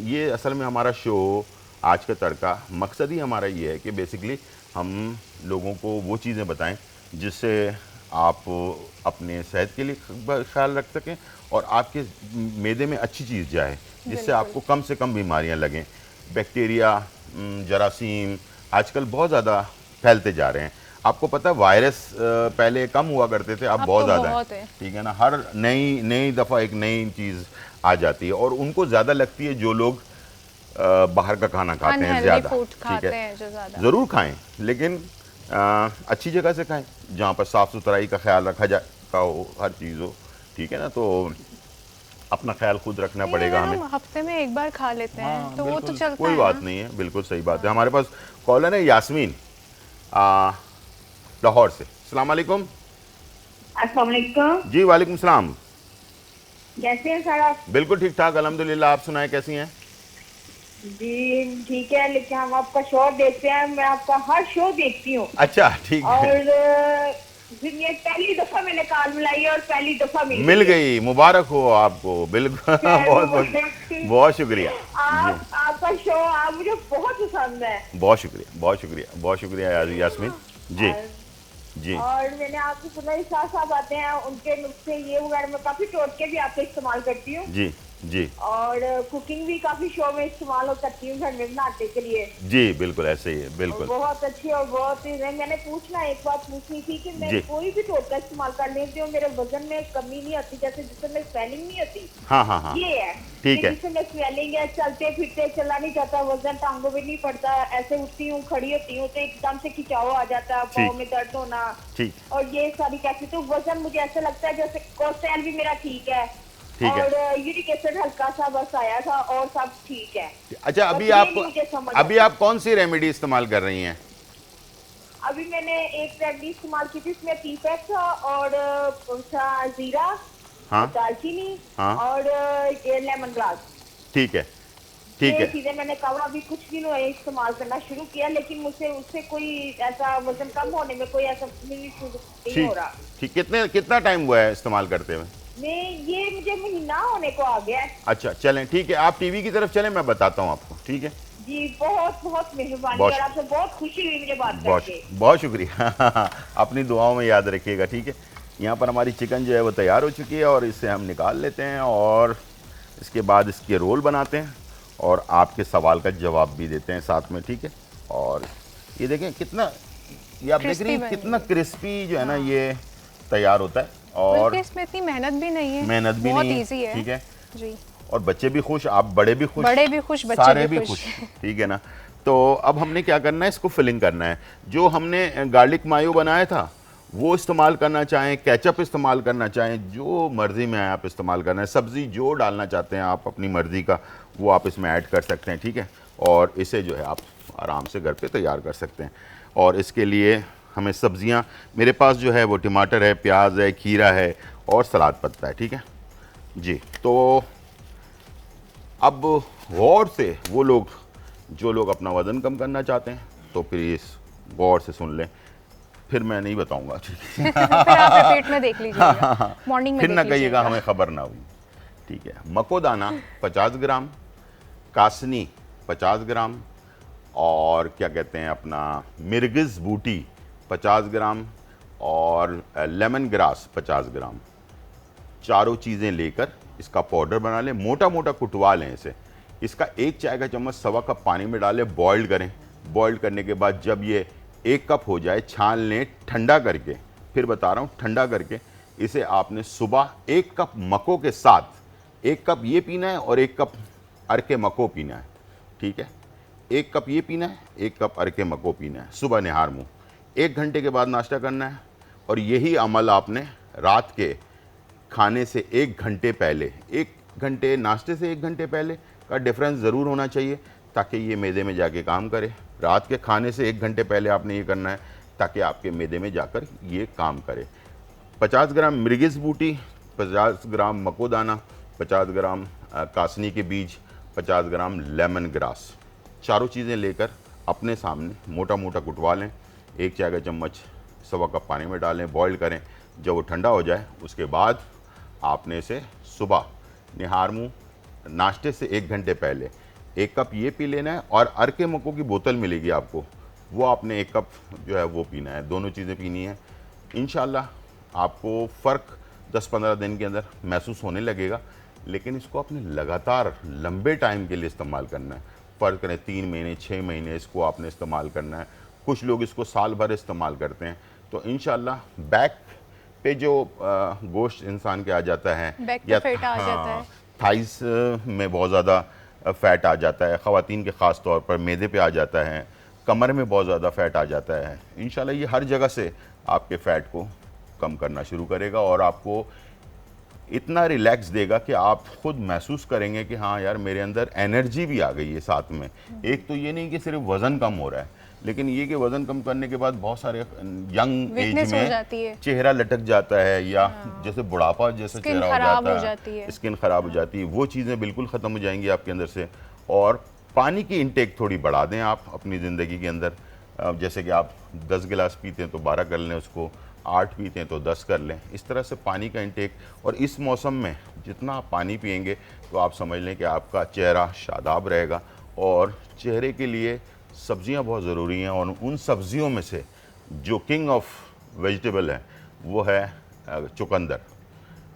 S1: ये असल में हमारा शो आज का तड़का मकसद ही हमारा ये है कि बेसिकली हम लोगों को वो चीज़ें बताएं जिससे आप अपने सेहत के लिए ख्याल रख सकें और आपके मैदे में अच्छी चीज़ जाए जिससे आपको कम से कम बीमारियां लगें। बैक्टीरिया, जरासीम आजकल बहुत ज़्यादा फैलते जा रहे हैं। आपको पता है वायरस पहले कम हुआ करते थे, अब बहुत ज़्यादा है। ठीक है ना। हर नई दफ़ा एक नई चीज़ आ जाती है और उनको ज़्यादा लगती है जो लोग बाहर का खाना खाते हैं ज़्यादा। ठीक है, ज़रूर खाएं लेकिन अच्छी जगह से खाएं जहाँ पर साफ़ सुथराई का ख्याल रखा का हो, हर चीज़ हो। ठीक है ना। तो अपना ख्याल खुद रखना पड़ेगा हमें।
S2: हम हफ्ते में एक बार खा लेते हैं
S1: हाँ,
S2: तो वो तो चलता
S1: कोई
S2: है
S1: बात
S2: ना?
S1: नहीं है, बिल्कुल सही बात है। हमारे पास कॉलर है यास्मीन लाहौर से। अस्सलाम वालेकुम।
S4: अस्सलाम वालेकुम
S1: जी वालेकुम सलाम।
S4: कैसे हैं सर आप?
S1: बिल्कुल ठीक ठाक अल्हम्दुलिल्लाह। आप सुनाएं कैसी हैं?
S4: जी ठीक है, लेकिन हम आपका शो देखते हैं, मैं आपका हर शो देखती हूँ।
S1: अच्छा ठीक है।
S4: और ये पहली दफा मैंने कॉल मिलाई और पहली दफा
S1: मिल गई। मुबारक हो आपको। बिल्कुल बहुत शुक्रिया।
S4: आपका शो आप मुझे बहुत पसंद है।
S1: बहुत शुक्रिया, बहुत शुक्रिया, बहुत शुक्रिया यास्मीन जी जी।
S4: और मैंने आपसे सुना इरशाद साहब आते हैं, उनके नुस्खे ये वगैरह मैं काफी टोटके भी आपके इस्तेमाल करती हूँ
S1: जी जी।
S4: और कुकिंग भी काफी शो में इस्तेमाल करती हूँ घर में बनाने के लिए।
S1: जी बिल्कुल ऐसे ही है, बिल्कुल
S4: बहुत अच्छी और बहुत ही। मैंने पूछना एक बात पूछनी थी कि मैं कोई भी टोटका इस्तेमाल कर लेती हूँ, मेरे वजन में कमी नहीं आती, जैसे जिसमें स्वेलिंग नहीं होती।
S1: हाँ
S4: ये है
S1: ठीक है।
S4: जिसमें स्वेलिंग है, चलते फिरते चला नहीं जाता, वजन टांगों में नहीं पड़ता, ऐसे उठती हूँ खड़ी होती हूँ तो एकदम से खिंचाव आ जाता है, पाँव में दर्द होना।
S1: ठीक।
S4: और ये सारी कैसी, तो वजन मुझे ऐसा लगता है जैसे कोलेस्ट्रॉल भी मेरा ठीक है
S1: ठीक है।
S4: और यूरिक एसिड हल्का सा बस आया था और सब ठीक है।
S1: अच्छा अभी आप कौन सी रेमेडी इस्तेमाल कर रही हैं?
S4: अभी मैंने एक रेमेडी इस्तेमाल की थी, इसमें पीपेक्स और जीरा,
S1: हाँ,
S4: दालचीनी,
S1: हाँ,
S4: और लेमन ग्रास।
S1: ठीक है ठीक है।
S4: चीजें मैंने कहा अभी कुछ दिनों हुए इस्तेमाल करना शुरू किया, लेकिन मुझसे उससे कोई ऐसा वजन कम होने में कोई ऐसा नहीं हो रहा।
S1: ठीक। कितना टाइम हुआ है इस्तेमाल करते हुए?
S4: ये मुझे महीना होने को आ गया है।
S1: अच्छा चलें ठीक है, आप टीवी की तरफ चलें, मैं बताता हूँ आपको। ठीक है
S4: जी, बहुत बहुत मेहरबानी और आपसे बहुत खुशी हुई मुझे बात करके।
S1: बहुत शुक्रिया। अपनी दुआओं में याद रखिएगा। ठीक है। यहाँ पर हमारी चिकन जो है वो तैयार हो चुकी है और इसे हम निकाल लेते हैं और इसके बाद इसके रोल बनाते हैं और आपके सवाल का जवाब भी देते हैं साथ में। ठीक है। और ये देखें कितना, ये आप देख रही हैं कितना क्रिस्पी जो है ना ये तैयार होता है और
S2: इसमें इतनी मेहनत भी नहीं है,
S1: मेहनत भी नहीं
S2: है।
S1: ठीक है
S2: जी।
S1: और बच्चे भी खुश, आप बड़े भी खुश,
S2: बच्चे
S1: सारे भी खुश। ठीक है ना। तो अब हमने क्या करना है, इसको फिलिंग करना है। जो हमने गार्लिक मायो बनाया था वो इस्तेमाल करना चाहें, केचप इस्तेमाल करना चाहें, जो मर्ज़ी में आप इस्तेमाल करना है। सब्ज़ी जो डालना चाहते हैं आप अपनी मर्ज़ी का वो आप इसमें ऐड कर सकते हैं। ठीक है। और इसे जो है आप आराम से घर पे तैयार कर सकते हैं। और इसके लिए हमें सब्ज़ियाँ, मेरे पास जो है वो टमाटर है, प्याज है, खीरा है और सलाद पत्ता है। ठीक है जी। तो अब गौर से वो लोग जो लोग अपना वज़न कम करना चाहते हैं तो प्लीज़ गौर से सुन लें, फिर मैं नहीं बताऊंगा। ठीक है।
S2: फिर आप रिपीट में देख लीजिएगा, मॉर्निंग में
S1: फिर ना कहिएगा हमें खबर ना हुई। ठीक है। मकोदाना 50 ग्राम, कासनी 50 ग्राम और क्या कहते हैं अपना मिर्गिज़ बूटी 50 ग्राम और लेमन ग्रास 50 ग्राम। चारों चीज़ें लेकर इसका पाउडर बना लें, मोटा मोटा कुटवा लें इसे। इसका 1 चाय का चम्मच सवा कप पानी में डालें, बॉइल्ड करें। बॉइल्ड करने के बाद जब ये 1 कप हो जाए छान लें ठंडा करके, फिर बता रहा हूँ ठंडा करके। इसे आपने सुबह 1 कप मको के साथ 1 कप ये पीना है और 1 कप अरके मको पीना है, ठीक है। 1 कप ये पीना है, 1 कप अरके मको पीना है सुबह निहार मुँह। 1 घंटे के बाद नाश्ता करना है और यही अमल आपने रात के खाने से 1 घंटे पहले, 1 घंटे नाश्ते से 1 घंटे पहले का डिफरेंस ज़रूर होना चाहिए ताकि ये मैदे में जाके काम करे। रात के खाने से 1 घंटे पहले आपने ये करना है ताकि आपके मैदे में जाकर ये काम करे। 50 ग्राम मृगिस बूटी, 50 ग्राम मकोदाना, 50 ग्राम कासनी के बीज, 50 ग्राम लेमन ग्रास, चारों चीज़ें लेकर अपने सामने मोटा मोटा कुटवा लें। 1 चाय का चम्मच सवा कप पानी में डालें, बॉईल करें। जब वो ठंडा हो जाए उसके बाद आपने इसे सुबह निहार मुँह नाश्ते से 1 घंटे पहले 1 कप ये पी लेना है और अरके मको की बोतल मिलेगी आपको, वो आपने 1 कप जो है वो पीना है। दोनों चीज़ें पीनी है। इंशाल्लाह आपको फ़र्क 10-15 दिन के अंदर महसूस होने लगेगा, लेकिन इसको आपने लगातार लंबे टाइम के लिए इस्तेमाल करना है। फ़र्क करें 3 महीने 6 महीने इसको आपने इस्तेमाल करना है। कुछ लोग इसको साल भर इस्तेमाल करते हैं। तो इंशाल्लाह बैक पे जो गोश्त इंसान के आ जाता है
S2: या फैट आ जाता है,
S1: थाइस में बहुत ज़्यादा फ़ैट आ जाता है, ख़वातीन के ख़ास तौर पर मैदे पे आ जाता है, कमर में बहुत ज़्यादा फ़ैट आ जाता है। इंशाल्लाह ये हर जगह से आपके फ़ैट को कम करना शुरू करेगा और आपको इतना रिलैक्स देगा कि आप खुद महसूस करेंगे कि हाँ यार मेरे अंदर एनर्जी भी आ गई है साथ में। एक तो ये नहीं कि सिर्फ वज़न कम हो रहा है, लेकिन ये कि वज़न कम करने के बाद बहुत सारे यंग एज में चेहरा लटक जाता है या जैसे बुढ़ापा जैसा चेहरा हो जाता है, स्किन ख़राब हो जाती है, वो चीज़ें बिल्कुल ख़त्म हो जाएंगी आपके अंदर से। और पानी की इंटेक थोड़ी बढ़ा दें आप अपनी ज़िंदगी के अंदर। जैसे कि आप 10 गिलास पीते हैं तो 12 कर लें उसको, 8 पीते हैं तो 10 कर लें। इस तरह से पानी का इंटेक, और इस मौसम में जितना आप पानी पिएंगे तो आप समझ लें कि आपका चेहरा शादाब रहेगा। और चेहरे के लिए सब्जियां बहुत ज़रूरी हैं और उन सब्जियों में से जो किंग ऑफ वेजिटेबल है वो है चुकंदर।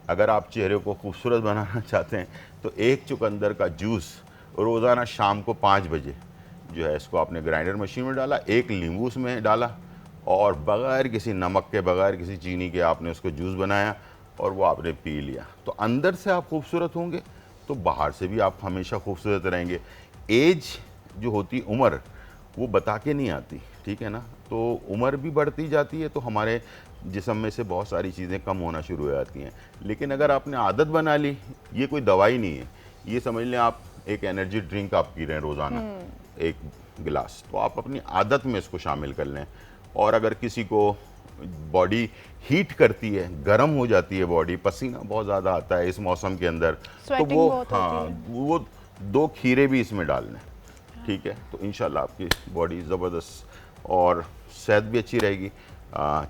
S1: अगर आप चेहरे को खूबसूरत बनाना चाहते हैं तो 1 चुकंदर का जूस रोज़ाना शाम को 5 बजे जो है इसको आपने ग्राइंडर मशीन में डाला, 1 नींबू उसमें डाला और बग़ैर किसी नमक के, बग़ैर किसी चीनी के आपने उसको जूस बनाया और वो आपने पी लिया। तो अंदर से आप खूबसूरत होंगे तो बाहर से भी आप हमेशा खूबसूरत रहेंगे। एज जो होती उम्र वो बता के नहीं आती, ठीक है ना। तो उम्र भी बढ़ती जाती है तो हमारे जिस्म में से बहुत सारी चीज़ें कम होना शुरू हो जाती हैं। लेकिन अगर आपने आदत बना ली, ये कोई दवाई नहीं है, ये समझ लें आप एक एनर्जी ड्रिंक आप पी रहे हैं रोज़ाना 1 गिलास, तो आप अपनी आदत में इसको शामिल कर लें। और अगर किसी को बॉडी हीट करती है, गर्म हो जाती है बॉडी, पसीना बहुत ज़्यादा आता है इस मौसम के अंदर, तो वो 2 खीरे भी इसमें डाल लें, ठीक है। तो इंशाल्लाह आपकी बॉडी ज़बरदस्त और सेहत भी अच्छी रहेगी,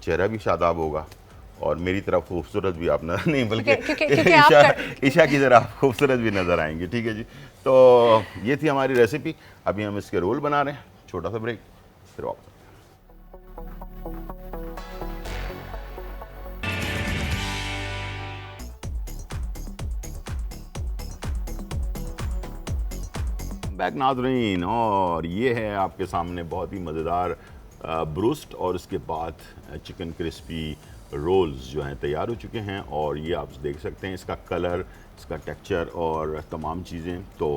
S1: चेहरा भी शादाब होगा और मेरी तरफ खूबसूरत भी आप नजर नहीं बल्कि ईशा की तरह आप खूबसूरत भी नज़र आएंगे, ठीक है जी। तो ये थी हमारी रेसिपी। अभी हम इसके रोल बना रहे हैं, छोटा सा ब्रेक, फिर वापस। बैक नाज़रीन, और ये है आपके सामने बहुत ही मज़ेदार ब्रूस्ट और उसके बाद चिकन क्रिस्पी रोल्स जो हैं तैयार हो चुके हैं। और ये आप देख सकते हैं इसका कलर, इसका टेक्सचर और तमाम चीज़ें। तो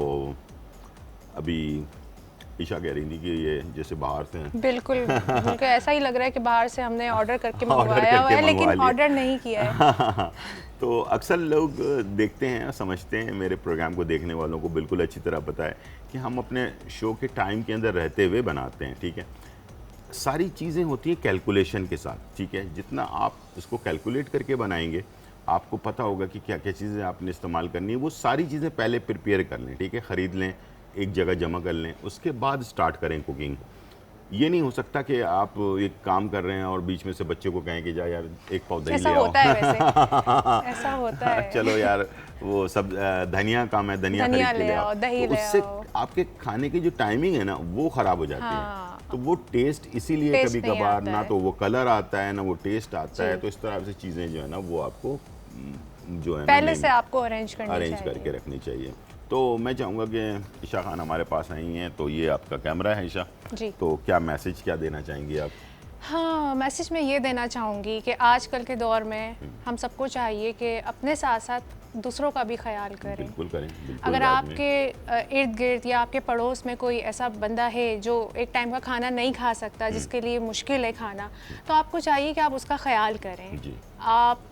S1: अभी ईशा कह रही थी कि ये जैसे बाहर से हैं।
S2: बिल्कुल मुझे ऐसा ही लग रहा है कि बाहर से हमने ऑर्डर करके मंगवाया हुआ है, लेकिन ऑर्डर नहीं किया है।
S1: तो अक्सर लोग देखते हैं, समझते हैं, मेरे प्रोग्राम को देखने वालों को बिल्कुल अच्छी तरह पता है कि हम अपने शो के टाइम के अंदर रहते हुए बनाते हैं, ठीक है। सारी चीज़ें होती हैं कैलकुलेशन के साथ, ठीक है। जितना आप इसको कैलकुलेट करके बनाएंगे, आपको पता होगा कि क्या क्या चीज़ें आपने इस्तेमाल करनी है। वो सारी चीज़ें पहले प्रिपेयर कर लें, ठीक है, ख़रीद लें, एक जगह जमा कर लें, उसके बाद स्टार्ट करें कुकिंग। ये नहीं हो सकता कि आप एक काम कर रहे हैं और बीच में से बच्चे को कहें कि जा यार 1 पाव दही ले आओ।
S2: होता है वैसे ऐसा होता है।
S1: चलो यार वो सब धनिया काम है, धनिया खरीद के ले आओ,
S2: दही ले आओ।
S1: उससे आपके खाने की जो टाइमिंग है ना वो ख़राब हो जाती है। तो वो टेस्ट इसीलिए कभी कभार ना तो वो कलर आता है ना वो टेस्ट आता है। तो इस तरह से चीज़ें जो है ना वो आपको जो है
S2: पहले से आपको अरेंज करके
S1: रखनी चाहिए। तो मैं चाहूँगा कि ईशा खान हमारे पास आई हैं, तो ये आपका कैमरा है ईशा
S2: जी।
S1: तो क्या मैसेज क्या देना चाहेंगी आप?
S2: हाँ, मैसेज मैं ये देना चाहूँगी कि आजकल के दौर में हम सबको चाहिए कि अपने साथ साथ दूसरों का भी ख्याल करें।
S1: बिल्कुल करें, बिल्कुल।
S2: अगर आपके इर्द गिर्द या आपके पड़ोस में कोई ऐसा बंदा है जो एक टाइम का खाना नहीं खा सकता, जिसके लिए मुश्किल है खाना, तो आपको चाहिए कि आप उसका ख्याल करें।
S1: जी।
S2: आप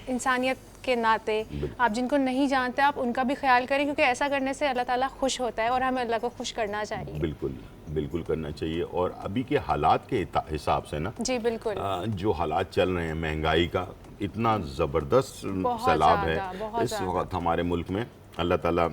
S2: इंसानियत के नाते आप जिनको नहीं जानते आप उनका भी ख्याल करें, क्योंकि ऐसा करने से अल्लाह ताला खुश होता है और हमें अल्लाह को खुश करना चाहिए।
S1: बिल्कुल बिल्कुल करना चाहिए। और अभी के हालात के हिसाब से ना,
S2: जी बिल्कुल,
S1: जो हालात चल रहे हैं, महंगाई का इतना ज़बरदस्त सैलाब है इस वक्त हमारे मुल्क में, अल्लाह ताला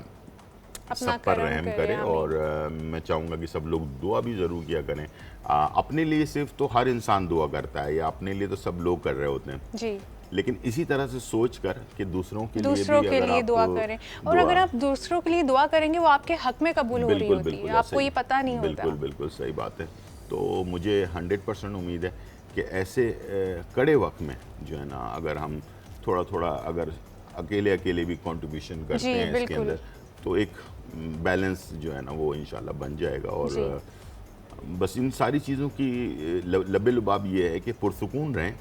S1: सब पर रहम करे। और मैं चाहूँगा कि सब लोग दुआ भी ज़रूर किया करें। अपने लिए सिर्फ तो हर इंसान दुआ करता है, या अपने लिए तो सब लोग कर रहे होते हैं
S2: जी,
S1: लेकिन इसी तरह से सोच कर कि दूसरों के
S2: लिए दुआ करें। और अगर आप दूसरों के लिए दुआ करेंगे वो आपके हक में कबूल हो रही होती है, आपको ये पता नहीं होता।
S1: बिल्कुल बिल्कुल सही बात है। तो मुझे 100% उम्मीद है कि ऐसे कड़े वक्त में जो है ना, अगर हम थोड़ा थोड़ा अगर अकेले अकेले भी कंट्रीब्यूशन करते हैं इसके अंदर, तो एक बैलेंस जो है ना वो इंशाल्लाह बन जाएगा। और बस इन सारी चीज़ों की लबे लुबाब ये है कि पुरसुकून रहें,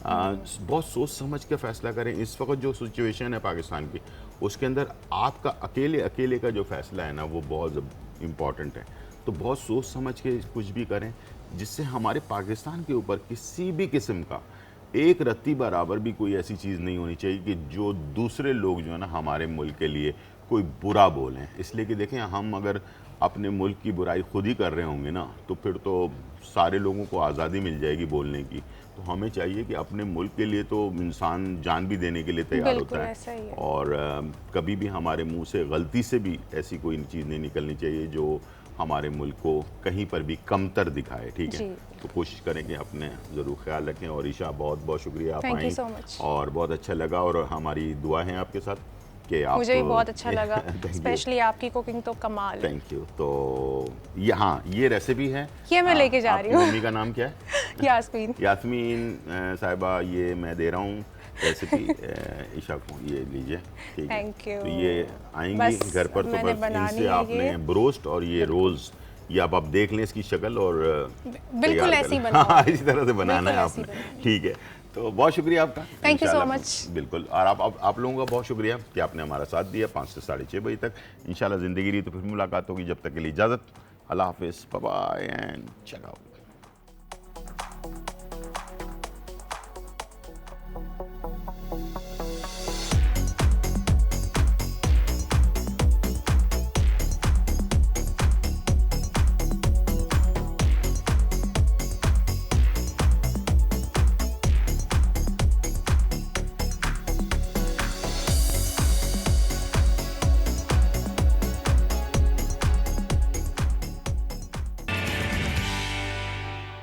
S1: बहुत सोच समझ के फैसला करें। इस वक्त जो सिचुएशन है पाकिस्तान की, उसके अंदर आपका अकेले का जो फैसला है ना वो बहुत इम्पॉर्टेंट है। तो बहुत सोच समझ के कुछ भी करें, जिससे हमारे पाकिस्तान के ऊपर किसी भी किस्म का एक रत्ती बराबर भी कोई ऐसी चीज़ नहीं होनी चाहिए कि जो दूसरे लोग जो है ना हमारे मुल्क के लिए कोई बुरा बोलें। इसलिए कि देखें, हम अगर अपने मुल्क की बुराई खुद ही कर रहे होंगे ना, तो फिर तो सारे लोगों को आज़ादी मिल जाएगी बोलने की। तो हमें चाहिए कि अपने मुल्क के लिए तो इंसान जान भी देने के लिए तैयार होता है। और कभी भी हमारे मुंह से गलती से भी ऐसी कोई चीज़ नहीं निकलनी चाहिए जो हमारे मुल्क को कहीं पर भी कमतर दिखाए। ठीक है, तो कोशिश करें कि अपने ज़रूर ख्याल रखें। और ईशा, बहुत बहुत शुक्रिया, आप आई और बहुत अच्छा लगा। और हमारी दुआ है आपके साथ कि आप,
S2: मुझे भी बहुत अच्छा लगा, स्पेशली आपकी कुकिंग तो कमाल।
S1: Thank you. तो यहाँ ये रेसिपी है,
S2: ये मैं लेके जा रही हूँ।
S1: मम्मी का नाम क्या है? यास्मीन साहिबा, ये मैं दे रहा हूँ रेसिपी ईशा को, ये लीजिए। ठीक है,
S2: थैंक यू।
S1: तो ये आएंगी घर पर तो बस इनसे आपने ब्रोस्ट और ये रोल्स, ये आप देख लें इसकी शक्ल और
S2: बिल्कुल ऐसी बनाओ,
S1: इसी तरह से बनाना है आपने। ठीक है, तो बहुत शुक्रिया आपका,
S2: थैंक यू सो मच।
S1: बिल्कुल। और आप लोगों का बहुत शुक्रिया कि आपने हमारा साथ दिया 5 से 6:30 बजे तक। इंशाल्लाह ज़िंदगी रही तो फिर मुलाकात होगी। जब तक के लिए इजाज़त, अल्लाह हाफिज़, bye bye and check out.